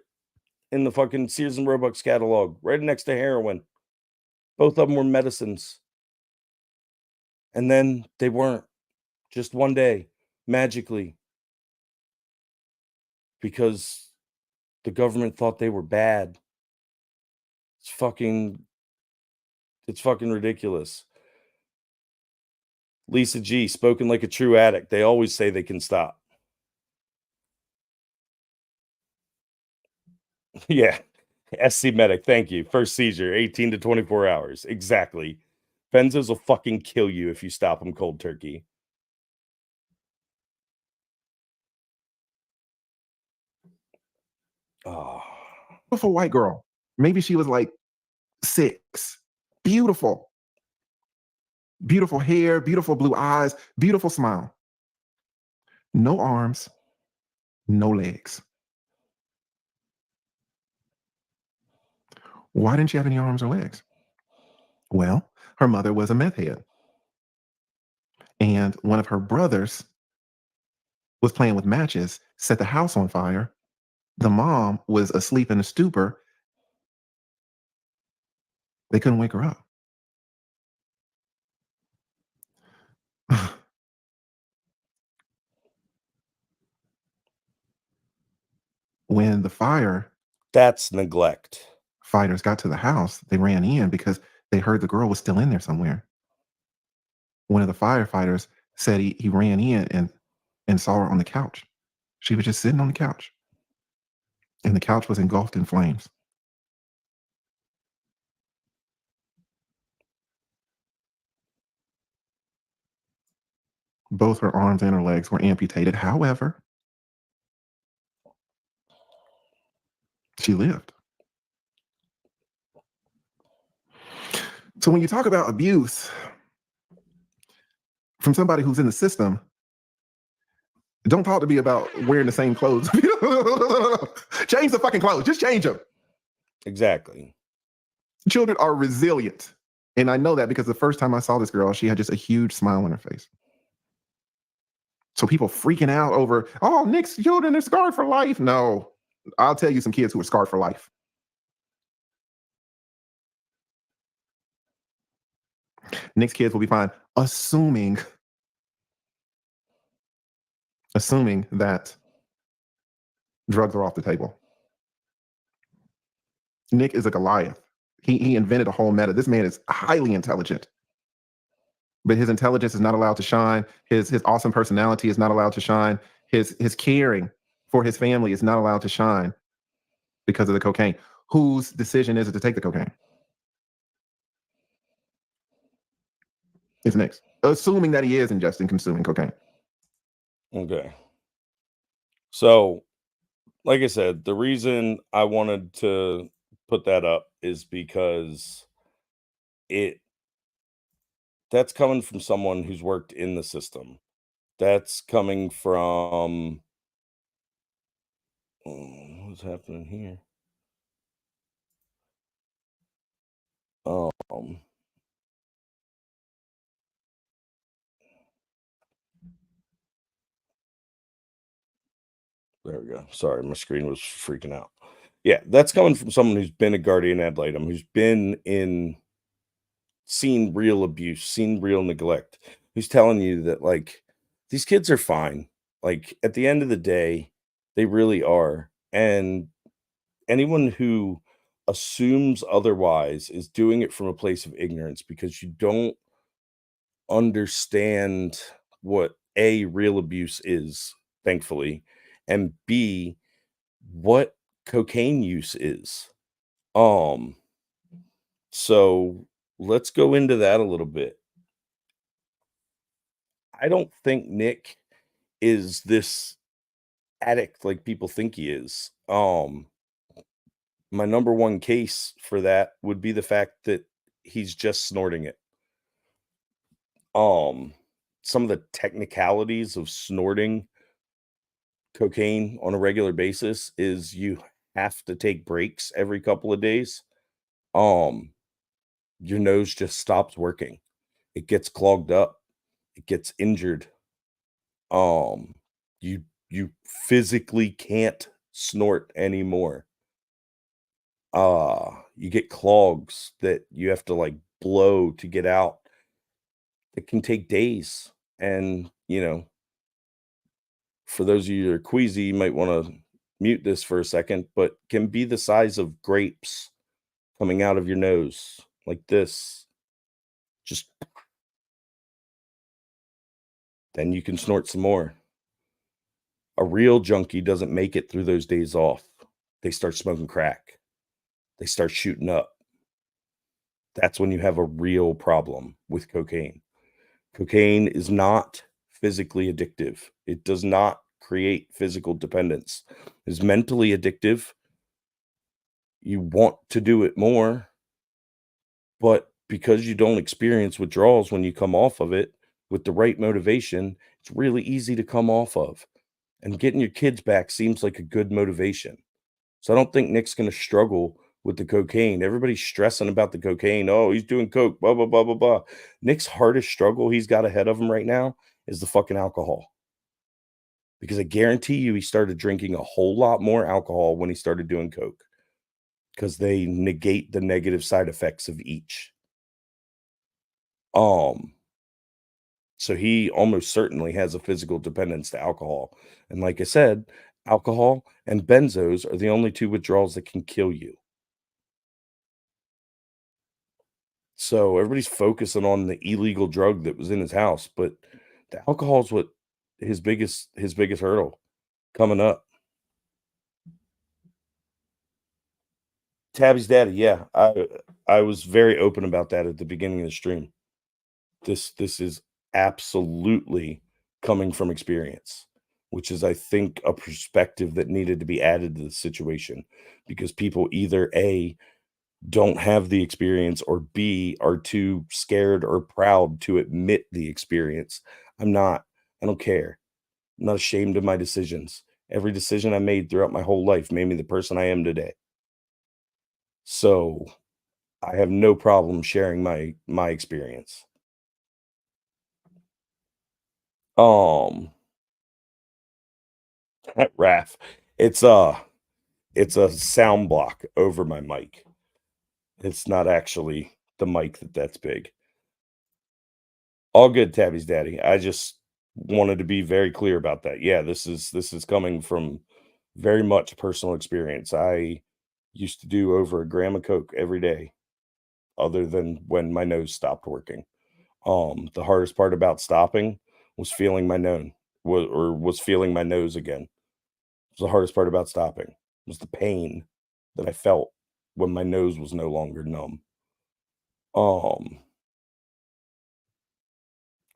in the fucking Sears and Roebuck's catalog, right next to heroin. Both of them were medicines. And then they weren't. Just one day, magically. Because the government thought they were bad. It's fucking ridiculous. Lisa G, spoken like a true addict. They always say they can stop. Yeah. SC Medic, thank you. First seizure, 18 to 24 hours. Exactly. Benzos will fucking kill you if you stop them cold turkey. Oh. Beautiful white girl. Maybe she was like 6. Beautiful. Beautiful hair, beautiful blue eyes, beautiful smile. No arms, no legs. Why didn't she have any arms or legs? Well, her mother was a meth head. And one of her brothers was playing with matches, set the house on fire. The mom was asleep in a stupor. They couldn't wake her up. When the that's neglect. Fighters got to the house, they ran in because they heard the girl was still in there somewhere. One of the firefighters said he ran in and saw her on the couch. She was just sitting on the couch. And the couch was engulfed in flames. Both her arms and her legs were amputated. However, she lived. So when you talk about abuse from somebody who's in the system, don't talk to me about wearing the same clothes. Change the fucking clothes. Just change them. Exactly. Children are resilient. And I know that because the first time I saw this girl, she had just a huge smile on her face. So people freaking out over, oh, Nick's children are scarred for life. No, I'll tell you some kids who are scarred for life. Nick's kids will be fine, assuming assuming that drugs are off the table. Nick is a Goliath. He invented a whole meta. This man is highly intelligent, but his intelligence is not allowed to shine. His awesome personality is not allowed to shine. His caring for his family is not allowed to shine because of the cocaine. Whose decision is it to take the cocaine? It's Nick's. Assuming that he is ingesting, consuming cocaine. Okay. So, like I said, the reason I wanted to put that up is because that's coming from someone who's worked in the system. That's coming from what's happening here? There we go. Sorry, my screen was freaking out. Yeah, that's coming from someone who's been a guardian ad litem, who's seen real abuse, seen real neglect, who's telling you that like these kids are fine. Like at the end of the day, they really are. And anyone who assumes otherwise is doing it from a place of ignorance because you don't understand what A, real abuse is, thankfully, and B, what cocaine use is. So let's go into that a little bit. I don't think Nick is this addict like people think he is. My number one case for that would be the fact that he's just snorting it. Some of the technicalities of snorting cocaine on a regular basis is you have to take breaks every couple of days. Your nose just stops working. It gets clogged up. It gets injured. You physically can't snort anymore. You get clogs that you have to like blow to get out. It can take days. And, for those of you that are queasy, you might want to mute this for a second, but can be the size of grapes coming out of your nose like this. Just then you can snort some more. A real junkie doesn't make it through those days off. They start smoking crack. They start shooting up. That's when you have a real problem with cocaine. Cocaine is not physically addictive. It does not create physical dependence. It's mentally addictive. You want to do it more, but because you don't experience withdrawals when you come off of it with the right motivation, it's really easy to come off of. And getting your kids back seems like a good motivation. So I don't think Nick's going to struggle with the cocaine. Everybody's stressing about the cocaine. Oh, he's doing coke, blah, blah, blah, blah, blah. Nick's hardest struggle he's got ahead of him right now is the fucking alcohol. Because I guarantee you he started drinking a whole lot more alcohol when he started doing coke. Because they negate the negative side effects of each. So he almost certainly has a physical dependence to alcohol. And like I said, alcohol and benzos are the only two withdrawals that can kill you. So everybody's focusing on the illegal drug that was in his house, but the alcohol is what his biggest hurdle coming up. Tabby's daddy, yeah. I was very open about that at the beginning of the stream. This is absolutely coming from experience, which is, I think, a perspective that needed to be added to the situation because people either A, don't have the experience, or B, are too scared or proud to admit the experience. I don't care. I'm not ashamed of my decisions. Every decision I made throughout my whole life made me the person I am today. So I have no problem sharing my experience. Raph, it's a sound block over my mic. It's not actually the mic that's big. All good, Tabby's daddy. I just wanted to be very clear about that. Yeah, this is coming from very much personal experience. I used to do over a gram of coke every day, other than when my nose stopped working. The hardest part about stopping was feeling my nose, was feeling my nose again. It was the hardest part about stopping, was the pain that I felt when my nose was no longer numb. Um,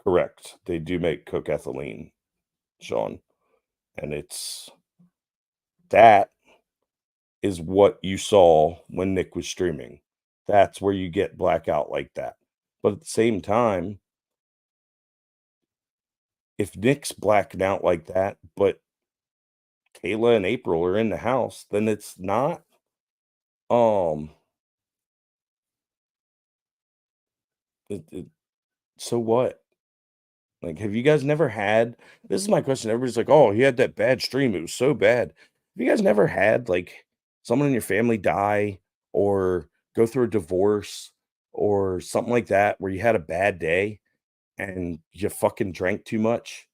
Correct. They do make coke-ethylene, Sean, and that is what you saw when Nick was streaming. That's where you get blackout like that. But at the same time, if Nick's blacking out like that, but Kayla and April are in the house, then it's not, um, it so what? Like, have you guys never had, this is my question, everybody's like, "Oh, he had that bad stream, it was so bad." Have you guys never had, like, someone in your family die or go through a divorce or something like that where you had a bad day and you fucking drank too much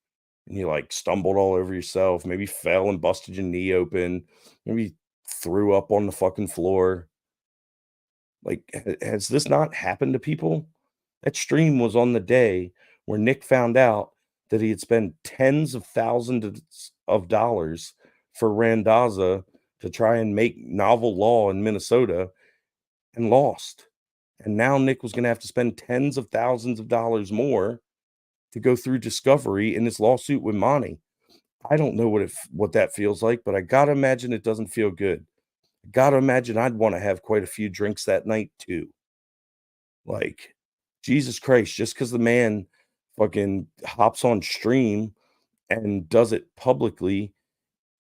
and you, like, stumbled all over yourself, maybe fell and busted your knee open, maybe threw up on the fucking floor? Like, has this not happened to people? That stream was on the day where Nick found out that he had spent tens of thousands of dollars for Randazza to try and make novel law in Minnesota and lost. And now Nick was going to have to spend tens of thousands of dollars more to go through discovery in this lawsuit with Monty. I don't know what that feels like, but I gotta imagine it doesn't feel good. I gotta imagine I'd want to have quite a few drinks that night too. Like, Jesus Christ, just because the man fucking hops on stream and does it publicly,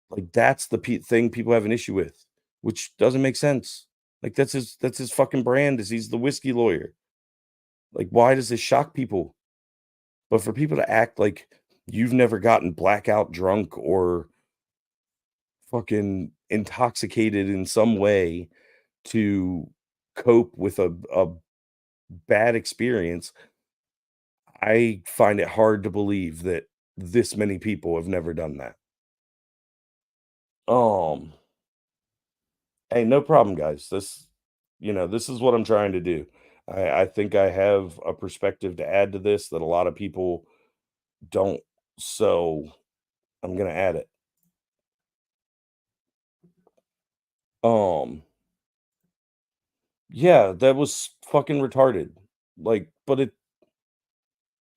like, that's the thing people have an issue with, which doesn't make sense. Like, that's his fucking brand, is he's the whiskey lawyer. Like, why does this shock people? But for people to act like you've never gotten blackout drunk or fucking intoxicated in some way to cope with a bad experience, I find it hard to believe that this many people have never done that. Um, hey, no problem, guys. This is what I'm trying to do. I think I have a perspective to add to this that a lot of people don't. So I'm gonna add it. Um, yeah, that was fucking retarded. Like, but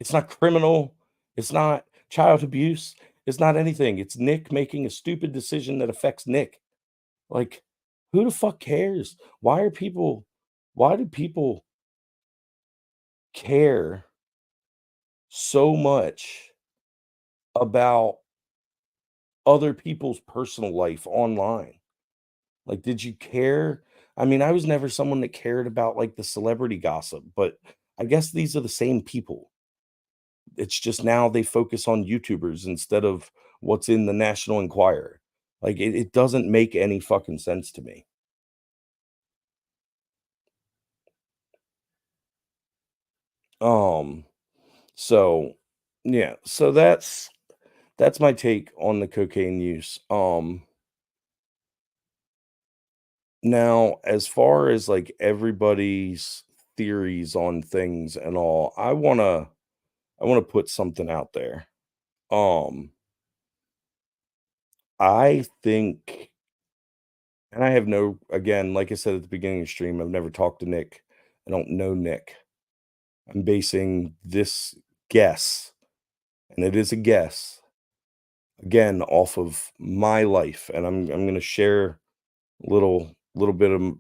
it's not criminal. It's not child abuse. It's not anything. It's Nick making a stupid decision that affects Nick. Like, who the fuck cares? Why do people care so much about other people's personal life online? Like, did you care? I mean, I was never someone that cared about like the celebrity gossip, but I guess these are the same people. It's just now they focus on YouTubers instead of what's in the National Enquirer. Like, it doesn't make any fucking sense to me. Um, so yeah, so that's my take on the cocaine use. Now as far as like everybody's theories on things and all, I wanna put something out there. Um, I think, and I have no, again, like I said at the beginning of the stream, I've never talked to Nick. I don't know Nick. I'm basing this guess, and it is a guess, again, off of my life, and I'm gonna share a little bit of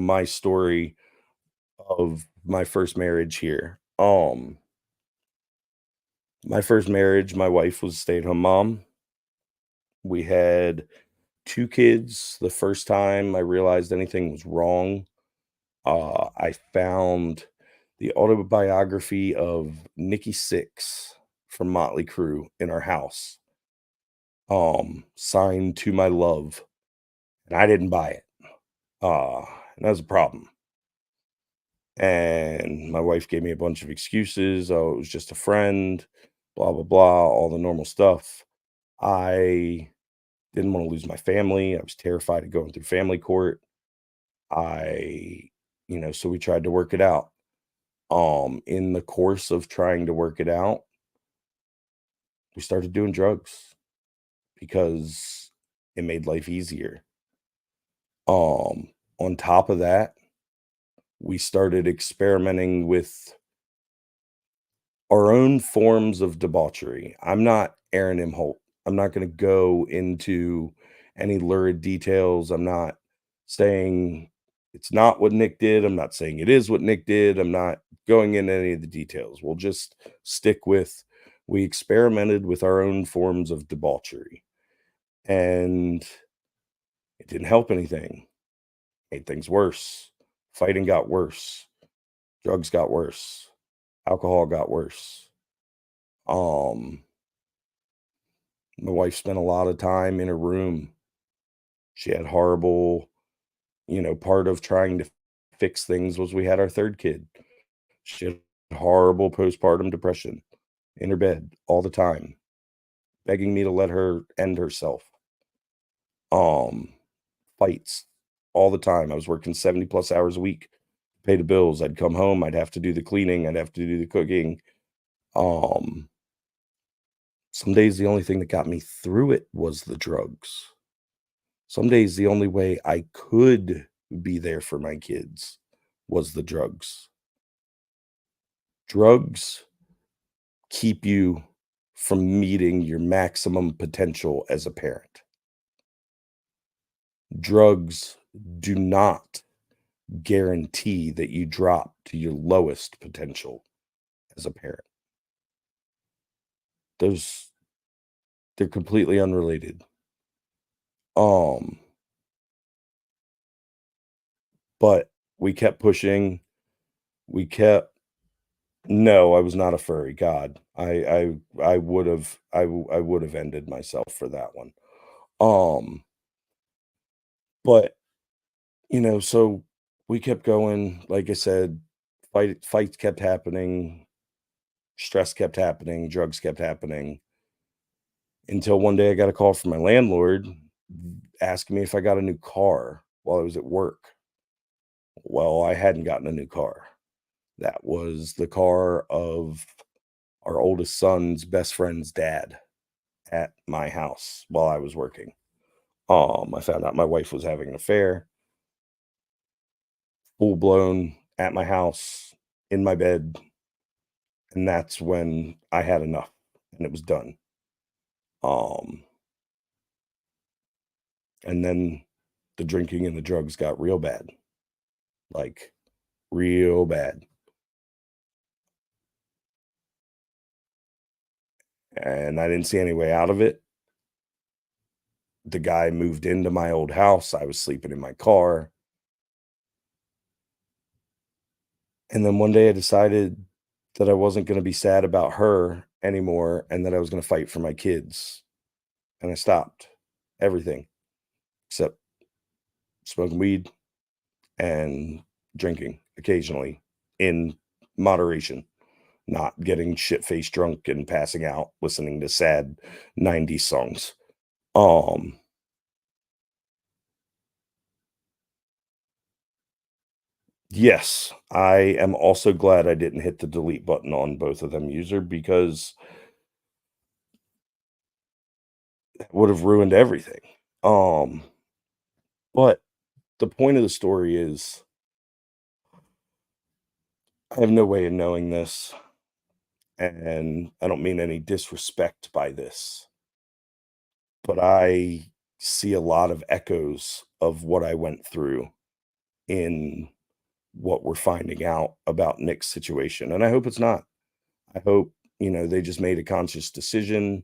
my story of my first marriage here. My first marriage, my wife was a stay-at-home mom. We had 2 kids. The first time I realized anything was wrong, I found the autobiography of Nikki Sixx from Motley Crue in our house, signed "To My Love," and I didn't buy it. And that was a problem. And my wife gave me a bunch of excuses. Oh, it was just a friend. blah, blah, blah, all the normal stuff. I didn't want to lose my family. I was terrified of going through family court. So we tried to work it out. In the course of trying to work it out, we started doing drugs because it made life easier. On top of that, we started experimenting with our own forms of debauchery. I'm not Aaron M. Holt. I'm not going to go into any lurid details. I'm not saying it's not what Nick did. I'm not saying it is what Nick did. I'm not going into any of the details. We'll just stick with we experimented with our own forms of debauchery. And it didn't help anything. Made things worse. Fighting got worse. Drugs got worse. Alcohol got worse. My wife spent a lot of time in her room. She had horrible, part of trying to fix things was we had our third kid. She had horrible postpartum depression in her bed all the time, begging me to let her end herself. Fights all the time. I was working 70 plus hours a week, pay the bills. I'd come home. I'd have to do the cleaning. I'd have to do the cooking. Some days the only thing that got me through it was the drugs. Some days the only way I could be there for my kids was the drugs. Drugs keep you from meeting your maximum potential as a parent. Drugs do not guarantee that you drop to your lowest potential as a parent. They're completely unrelated. But we kept pushing. No, I was not a furry. God, I would have ended myself for that one. But so we kept going. Like I said, fights kept happening, stress kept happening, drugs kept happening. Until one day I got a call from my landlord asking me if I got a new car while I was at work. Well, I hadn't gotten a new car. That was the car of our oldest son's best friend's dad at my house while I was working. I found out my wife was having an affair, full blown at my house, in my bed. And that's when I had enough and it was done. And then the drinking and the drugs got real bad, like real bad. And I didn't see any way out of it. The guy moved into my old house. I was sleeping in my car. And then one day I decided that I wasn't going to be sad about her anymore and that I was going to fight for my kids. And I stopped everything except smoking weed and drinking occasionally in moderation, not getting shit-faced drunk and passing out listening to sad 90s songs. Yes, I am also glad I didn't hit the delete button on both of them user because it would have ruined everything. But the point of the story is I have no way of knowing this, and I don't mean any disrespect by this, but I see a lot of echoes of what I went through in what we're finding out about Nick's situation. And I hope it's not. I hope, they just made a conscious decision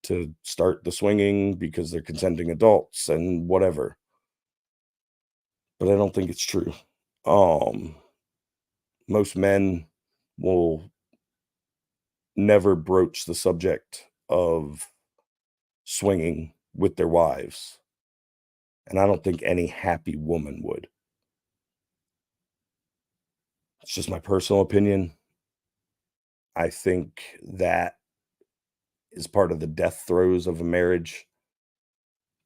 to start the swinging because they're consenting adults and whatever. But I don't think it's true. Most men will never broach the subject of swinging with their wives. And I don't think any happy woman would. It's just my personal opinion. I think that is part of the death throes of a marriage.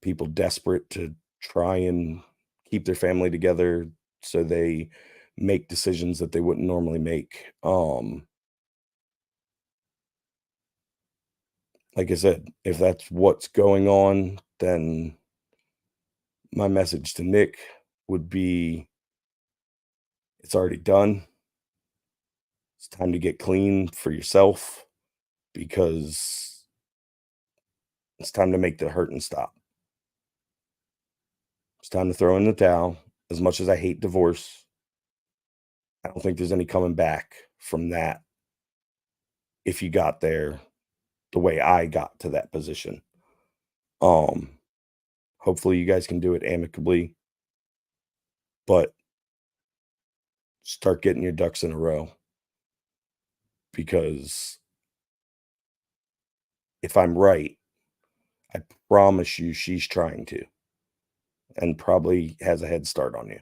People desperate to try and keep their family together, so they make decisions that they wouldn't normally make. Like I said, if that's what's going on, then my message to Nick would be, it's already done. It's time to get clean for yourself, because it's time to make the hurting stop. It's time to throw in the towel. As much as I hate divorce, I don't think there's any coming back from that if you got there the way I got to that position. Hopefully you guys can do it amicably, but start getting your ducks in a row, because if I'm right, I promise you she's trying to, and probably has a head start on you.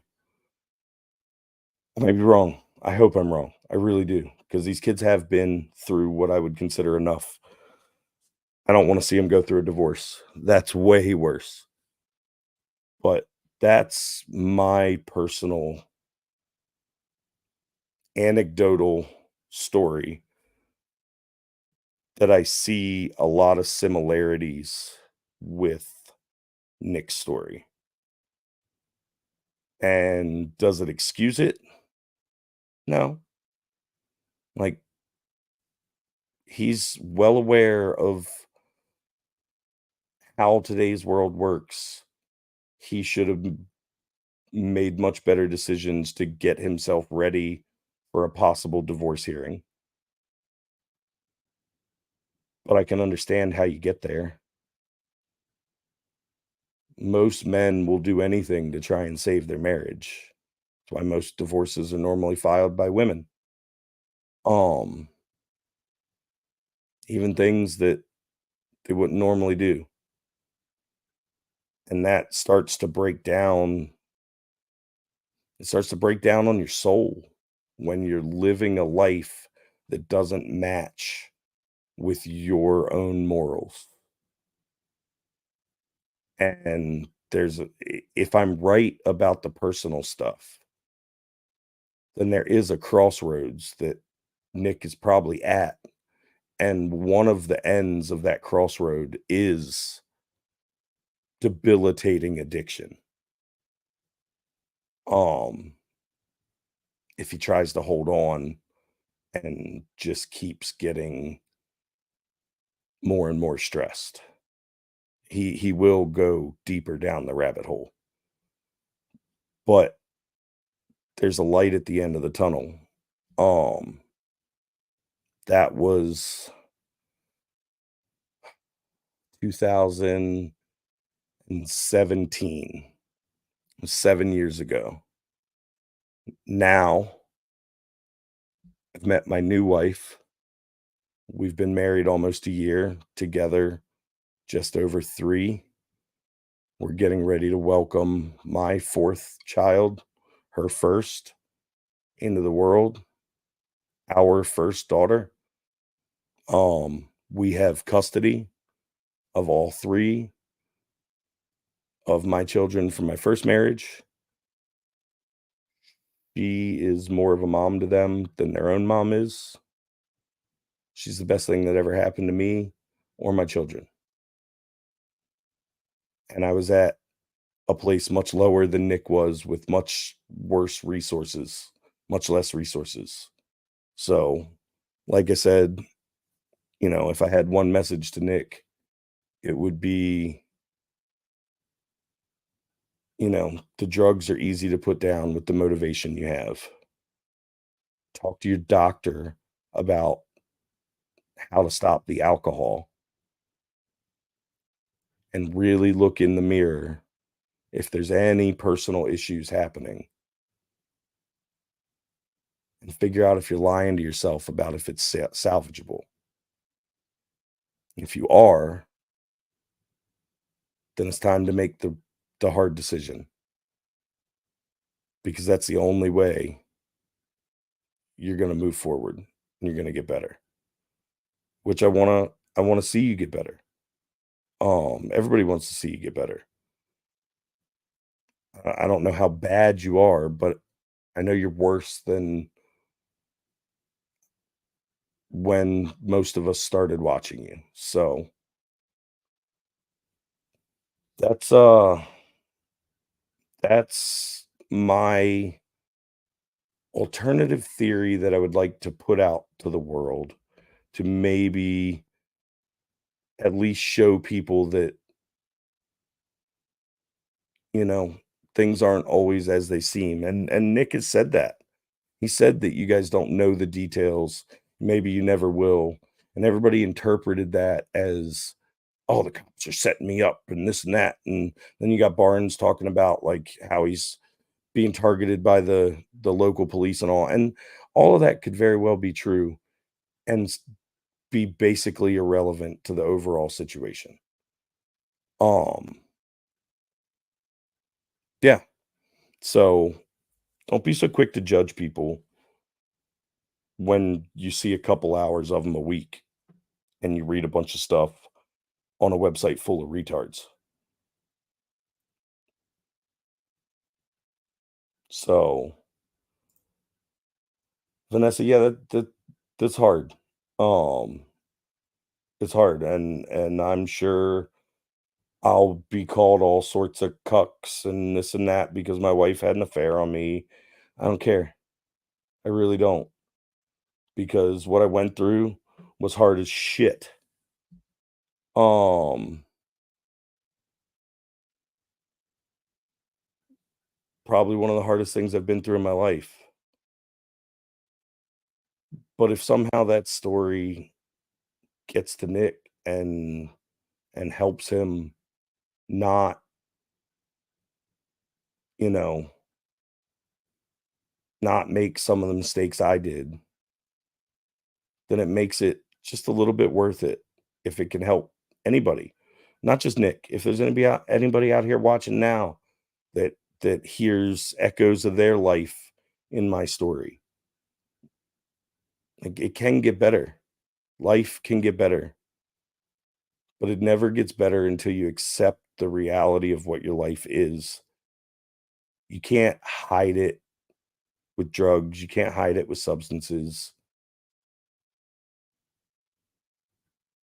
I may be wrong. I hope I'm wrong. I really do, because these kids have been through what I would consider enough. I don't want to see them go through a divorce. That's way worse. But that's my personal anecdotal story that I see a lot of similarities with Nick's story. And does it excuse it? No. Like, he's well aware of how today's world works. He should have made much better decisions to get himself ready for a possible divorce hearing. But I can understand how you get there. Most men will do anything to try and save their marriage. That's why most divorces are normally filed by women. Even things that they wouldn't normally do. And that starts to break down. It starts to break down on your soul when you're living a life that doesn't match with your own morals. And if I'm right about the personal stuff, then there is a crossroads that Nick is probably at. And one of the ends of that crossroad is debilitating addiction. If he tries to hold on and just keeps getting more and more stressed, he will go deeper down the rabbit hole. But there's a light at the end of the tunnel. That was 2017. It was 7 years ago. Now, I've met my new wife. We've been married almost a year, together just over 3. We're getting ready to welcome my 4th child, her first, into the world, our first daughter. We have custody of all 3 of my children from my first marriage. She is more of a mom to them than their own mom is. She's the best thing that ever happened to me or my children. And I was at a place much lower than Nick was, with much worse resources, much less resources. So, like I said, if I had one message to Nick, it would be, the drugs are easy to put down with the motivation you have. Talk to your doctor about how to stop the alcohol, and really look in the mirror if there's any personal issues happening, and figure out if you're lying to yourself about if it's salvageable. If you are, then it's time to make the hard decision, because that's the only way you're going to move forward and you're going to get better. Which I want I want to see you get better. Everybody wants to see you get better. I don't know how bad you are, but I know you're worse than when most of us started watching you. So that's uh that's my alternative theory that I would like to put out to the world to maybe at least show people that, you know, things aren't always as they seem. And Nick has said that. He said that you guys don't know the details. Maybe you never will. And everybody interpreted that as, oh, the cops are setting me up and this and that. And then you got Barnes talking about like how he's being targeted by the local police and all. And all of that could very well be true and be basically irrelevant to the overall situation. Um, yeah. So don't be so quick to judge people when you see a couple hours of them a week and you read a bunch of stuff on a website full of retards. So, Vanessa, yeah, that's hard. Um, it's hard, and I'm sure I'll be called all sorts of cucks and this and that because my wife had an affair on me. I don't care. I really don't, because what I went through was hard as shit. Um, Probably one of the hardest things I've been through in my life. But if somehow that story gets to Nick and helps him not, you know, not make some of the mistakes I did, then it makes it just a little bit worth it if it can help anybody, not just Nick. If there's anybody out here watching now that hears echoes of their life in my story, like, it can get better. Life can get better, but it never gets better until you accept the reality of what your life is. You can't hide it with drugs. You can't hide it with substances.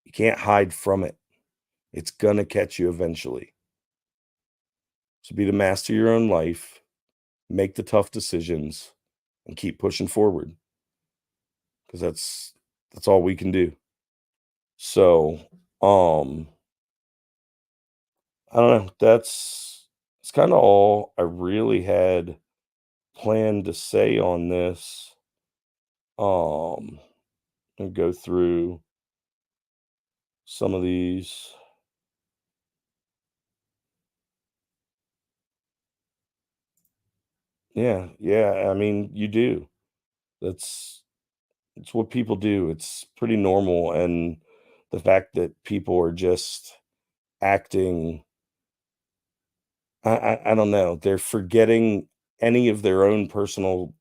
You can't hide from it. It's gonna catch you eventually. So be the master of your own life, make the tough decisions, and keep pushing forward because that's all we can do. So, um, I don't know. That's kind of all I really had planned to say on this. And go through some of these. Yeah, yeah. I mean, you do. That's it's what people do. It's pretty normal, and the fact that people are just acting, I don't know, they're forgetting any of their own personal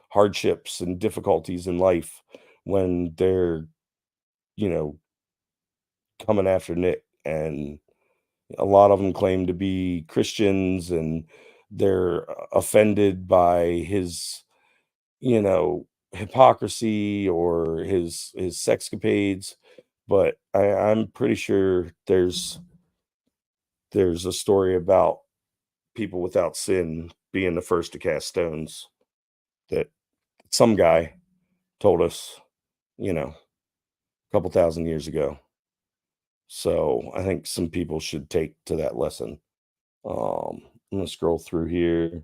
hardships and difficulties in life when they're, you know, coming after Nick. And a lot of them claim to be Christians, and they're offended by his, you know, hypocrisy or his sexcapades. But I'm pretty sure there's a story about people without sin being the first to cast stones that some guy told us, you know, a couple thousand years ago. So I think some people should take to that lesson. I'm gonna scroll through here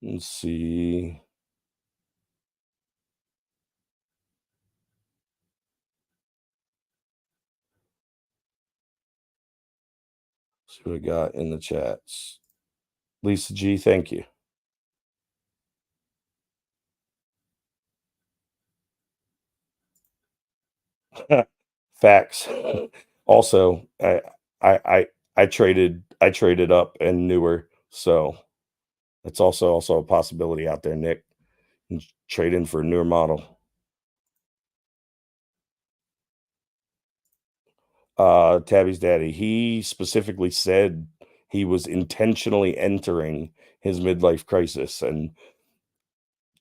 and see. See what I got in the chats. Lisa G, thank you. Facts. Also, I traded up and newer, so that's also a possibility out there, Nick. Trade in for a newer model. Tabby's daddy, he specifically said he was intentionally entering his midlife crisis, and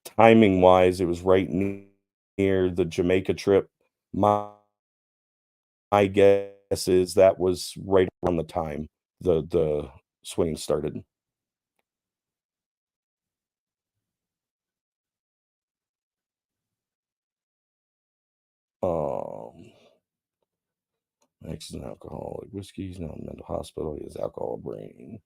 timing wise, it was right near the Jamaica trip. My guess is that was right around the time the swinging started. Um, Max is an alcoholic. Whiskey's not in a mental hospital. He has alcohol brain.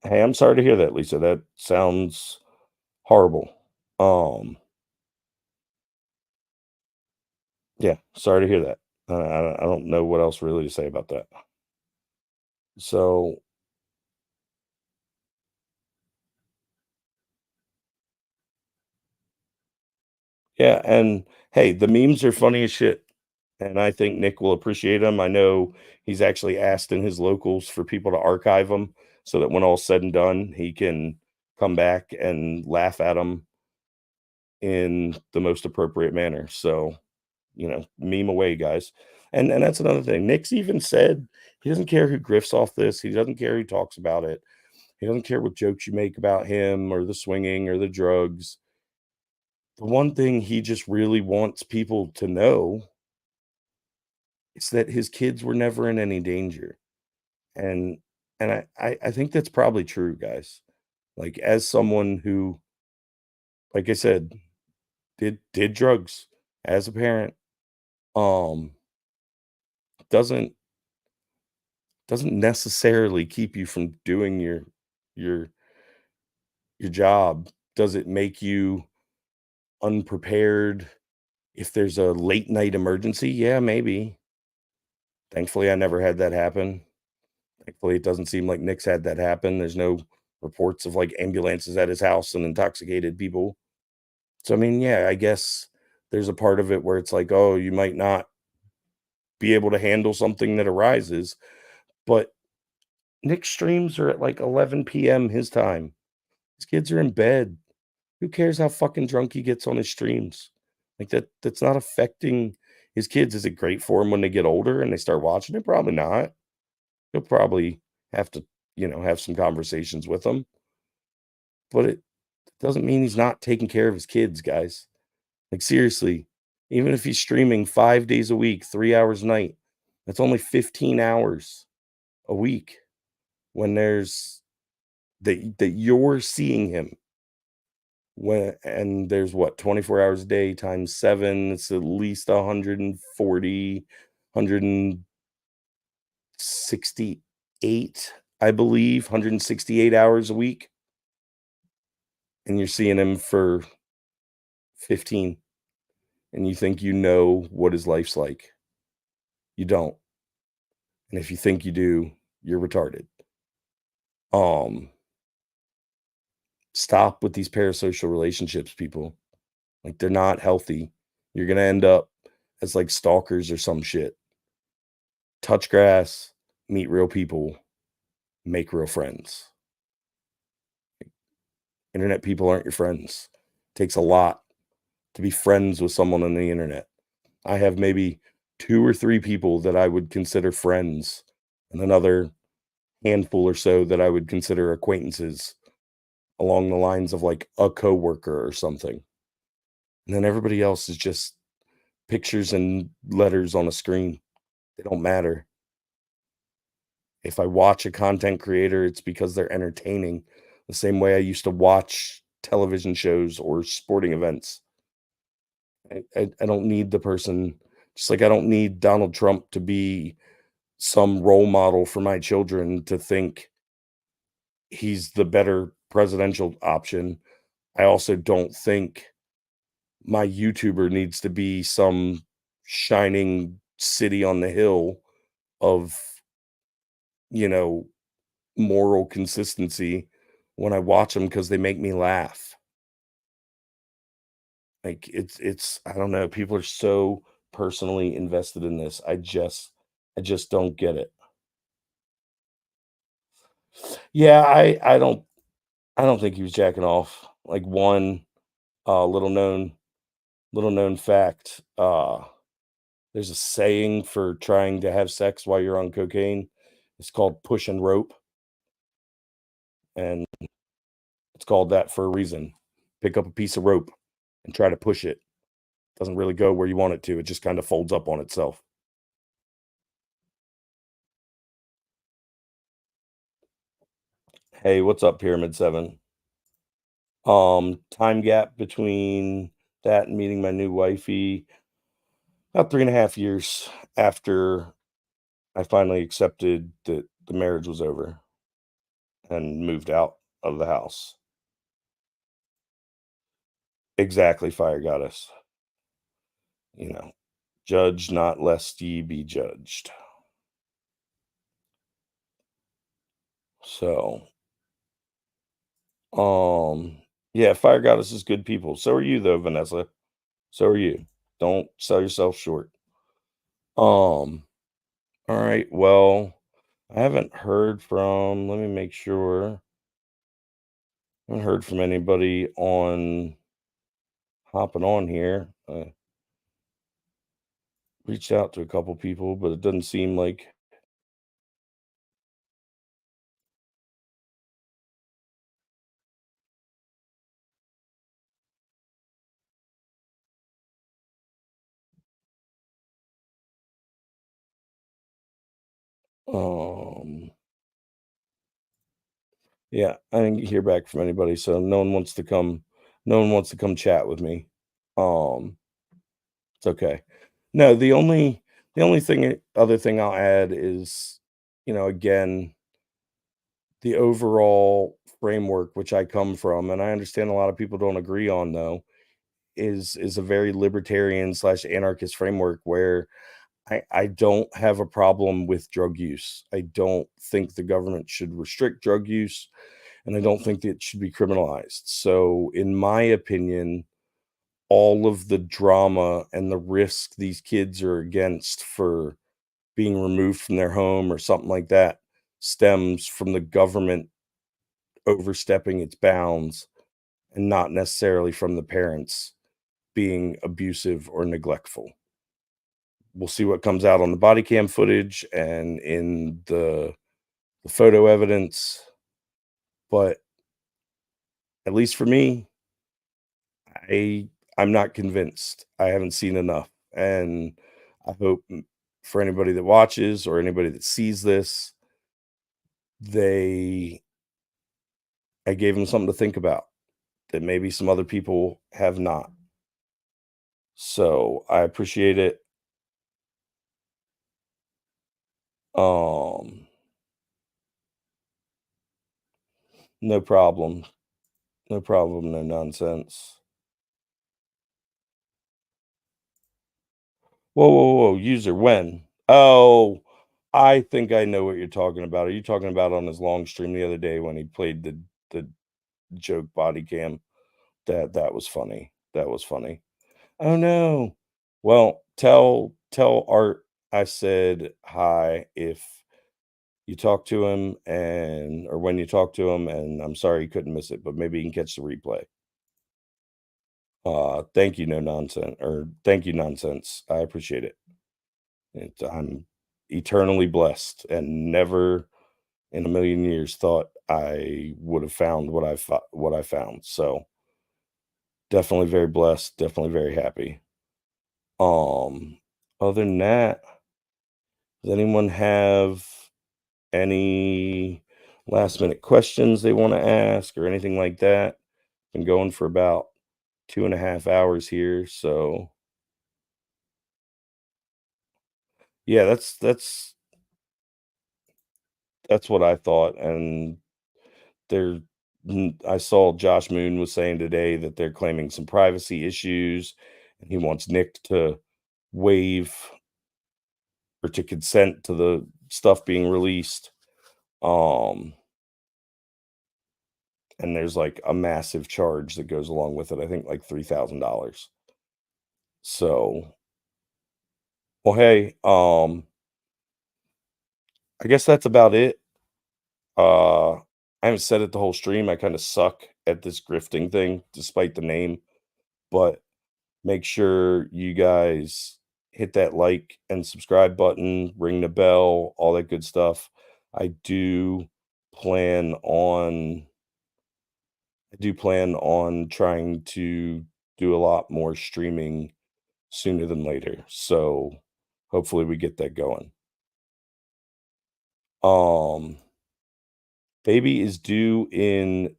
Hey, I'm sorry to hear that, Lisa. That sounds horrible. Um, yeah, sorry to hear that. I don't know what else really to say about that. So, yeah, and hey, the memes are funny as shit, and I think Nick will appreciate them. I know he's actually asked in his locals for people to archive them so that when all's said and done, he can come back and laugh at them in the most appropriate manner. So, meme away, guys. And that's another thing. Nick's even said he doesn't care who grifts off this. He doesn't care who talks about it. He doesn't care what jokes you make about him or the swinging or the drugs. The one thing he just really wants people to know is that his kids were never in any danger. And and I think that's probably true, guys. Like as someone who, like I said, did drugs as a parent, um, doesn't doesn't necessarily keep you from doing your your job. Does it make you unprepared if there's a late night emergency? Yeah, maybe. Thankfully, I never had that happen. Thankfully, it doesn't seem like Nick's had that happen. There's no reports of like ambulances at his house and intoxicated people. So, I mean, yeah, I guess there's a part of it where it's like, oh, you might not be able to handle something that arises. But Nick's streams are at like 11 p.m. his time. His kids are in bed. Who cares how fucking drunk he gets on his streams? Like that's not affecting his kids. Is it great for him when they get older and they start watching it? Probably not. He'll probably have to, have some conversations with them. But it doesn't mean he's not taking care of his kids, guys. Like seriously, even if he's streaming 5 days a week, 3 hours a night, that's only 15 hours a week when there's that you're seeing him. When and there's what, 24 hours a day times 7, it's at least 140, 168, I believe, 168 hours a week, and you're seeing him for 15, and you think you know what his life's like. You don't. And if you think you do, you're retarded. Um, Stop with these parasocial relationships, people. Like they're not healthy. You're gonna end up as like stalkers or some shit. Touch grass, meet real people, make real friends. Internet people aren't your friends. Takes a lot to be friends with someone on the internet. I have maybe 2 or 3 people that I would consider friends, and another handful or so that I would consider acquaintances along the lines of like a coworker or something. And then everybody else is just pictures and letters on a screen. They don't matter. If I watch a content creator, it's because they're entertaining, the same way I used to watch television shows or sporting events. I don't need the person, just like I don't need Donald Trump to be some role model for my children to think he's the better presidential option. I also don't think my YouTuber needs to be some shining city on the hill of, you know, moral consistency when I watch them because they make me laugh. Like it's I don't know, people are so personally invested in this. I just don't get it. Yeah, I don't think he was jacking off. Like one little known fact. There's a saying for trying to have sex while you're on cocaine. It's called push and rope, and it's called that for a reason. Pick up a piece of rope and try to push it. Doesn't really go where you want it to. It just kind of folds up on itself. Hey, what's up, Pyramid 7? Time gap between that and meeting my new wifey, about 3.5 years after I finally accepted that the marriage was over and moved out of the house. Exactly, fire goddess. You know, judge not lest ye be judged. So, um, yeah, fire goddess is good people. So are you though, Vanessa. So are you. Don't sell yourself short. Um, all right, well, I haven't heard from, let me make sure. I haven't heard from anybody on hopping on here. Reached out to a couple people, but it doesn't seem like um yeah, I didn't hear back from anybody, so no one wants to come chat with me. Um it's okay. No, the only other thing I'll add is, again, the overall framework which I come from, and I understand a lot of people don't agree on though, is a very libertarian slash anarchist framework where I don't have a problem with drug use. I don't think the government should restrict drug use, and I don't think that it should be criminalized. So, in my opinion, all of the drama and the risk these kids are against for being removed from their home or something like that stems from the government overstepping its bounds and not necessarily from the parents being abusive or neglectful. We'll see what comes out on the body cam footage and in the photo evidence, but at least for me, I I'm not convinced. I haven't seen enough, and I hope for anybody that watches or anybody that sees this, they I gave them something to think about that maybe some other people have not. So I appreciate it. Um, no problem. No problem, no nonsense. Whoa, whoa, whoa, user when? Oh, I think I know what you're talking about. Are you talking about on his long stream the other day when he played the joke body cam? That was funny. That was funny. Oh no. Well, tell Art I said hi if you talk to him and or when you talk to him, and I'm sorry he couldn't miss it, but maybe he can catch the replay. Thank you, no nonsense, or thank you, nonsense. I appreciate it. I'm eternally blessed and never in a million years thought I would have found what I found. So definitely very blessed, definitely very happy. Um, Other than that, does anyone have any last minute questions they want to ask or anything like that? Been going for about 2.5 hours here, so yeah, that's what I thought, and They're I saw Josh Moon was saying today that they're claiming some privacy issues, and he wants Nick to waive or to consent to the stuff being released. Um, and there's like a massive charge that goes along with it. I think like $3,000. So, well, hey, I guess that's about it. I haven't said it the whole stream. I kind of suck at this grifting thing, despite the name. But make sure you guys hit that like and subscribe button, ring the bell, all that good stuff. I do plan on trying to do a lot more streaming sooner than later. So hopefully we get that going. Baby is due in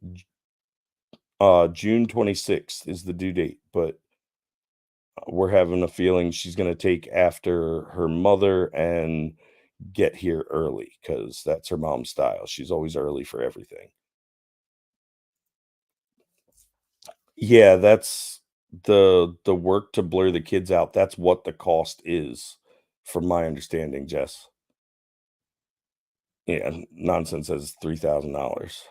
June 26th is the due date, but we're having a feeling she's going to take after her mother and get here early because that's her mom's style. She's always early for everything. Yeah, that's the work to blur the kids out. That's what the cost is, from my understanding, Jess. Yeah, nonsense says $3,000.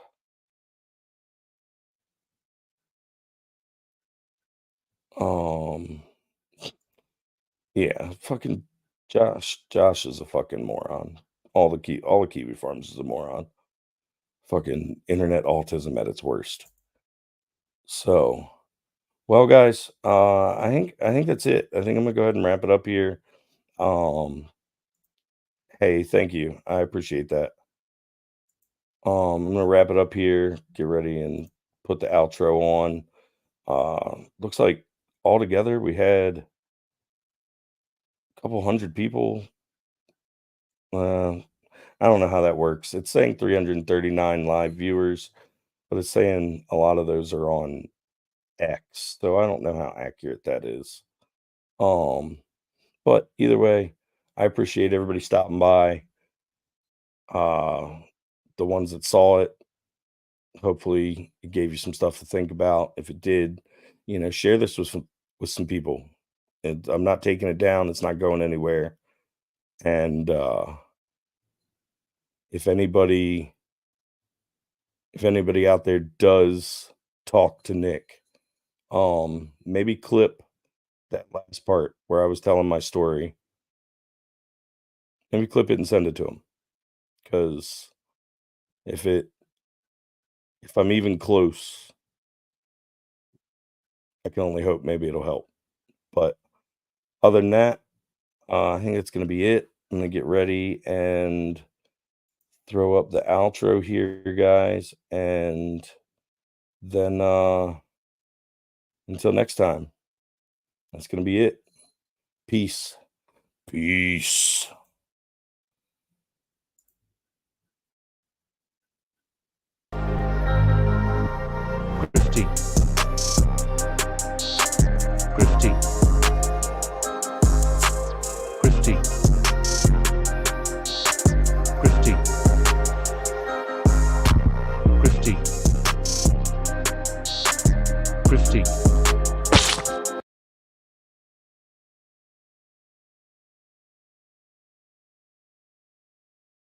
Yeah, fucking Josh is a fucking moron. All the Kiwi Farms is a moron. Fucking internet autism at its worst. So, well, guys, I think that's it. I think I'm gonna go ahead and wrap it up here. Hey, thank you. I appreciate that. I'm gonna wrap it up here, get ready and put the outro on. Looks like altogether we had a couple hundred people. I don't know how that works. It's saying 339 live viewers, but it's saying a lot of those are on X, so I don't know how accurate that is. But either way, I appreciate everybody stopping by. The ones that saw it, hopefully it gave you some stuff to think about. If it did, share this with some people. And I'm not taking it down. It's not going anywhere. And if anybody out there does talk to Nick, maybe clip that last part where I was telling my story. Maybe clip it and send it to him. Because if I'm even close, I can only hope maybe it'll help. But other than that, I think it's going to be it. I'm going to get ready and throw up the outro here, guys. And then until next time, that's going to be it. Peace. Peace. Grifting. Grifting. Grifting. Grifting. Grifting. Grifting.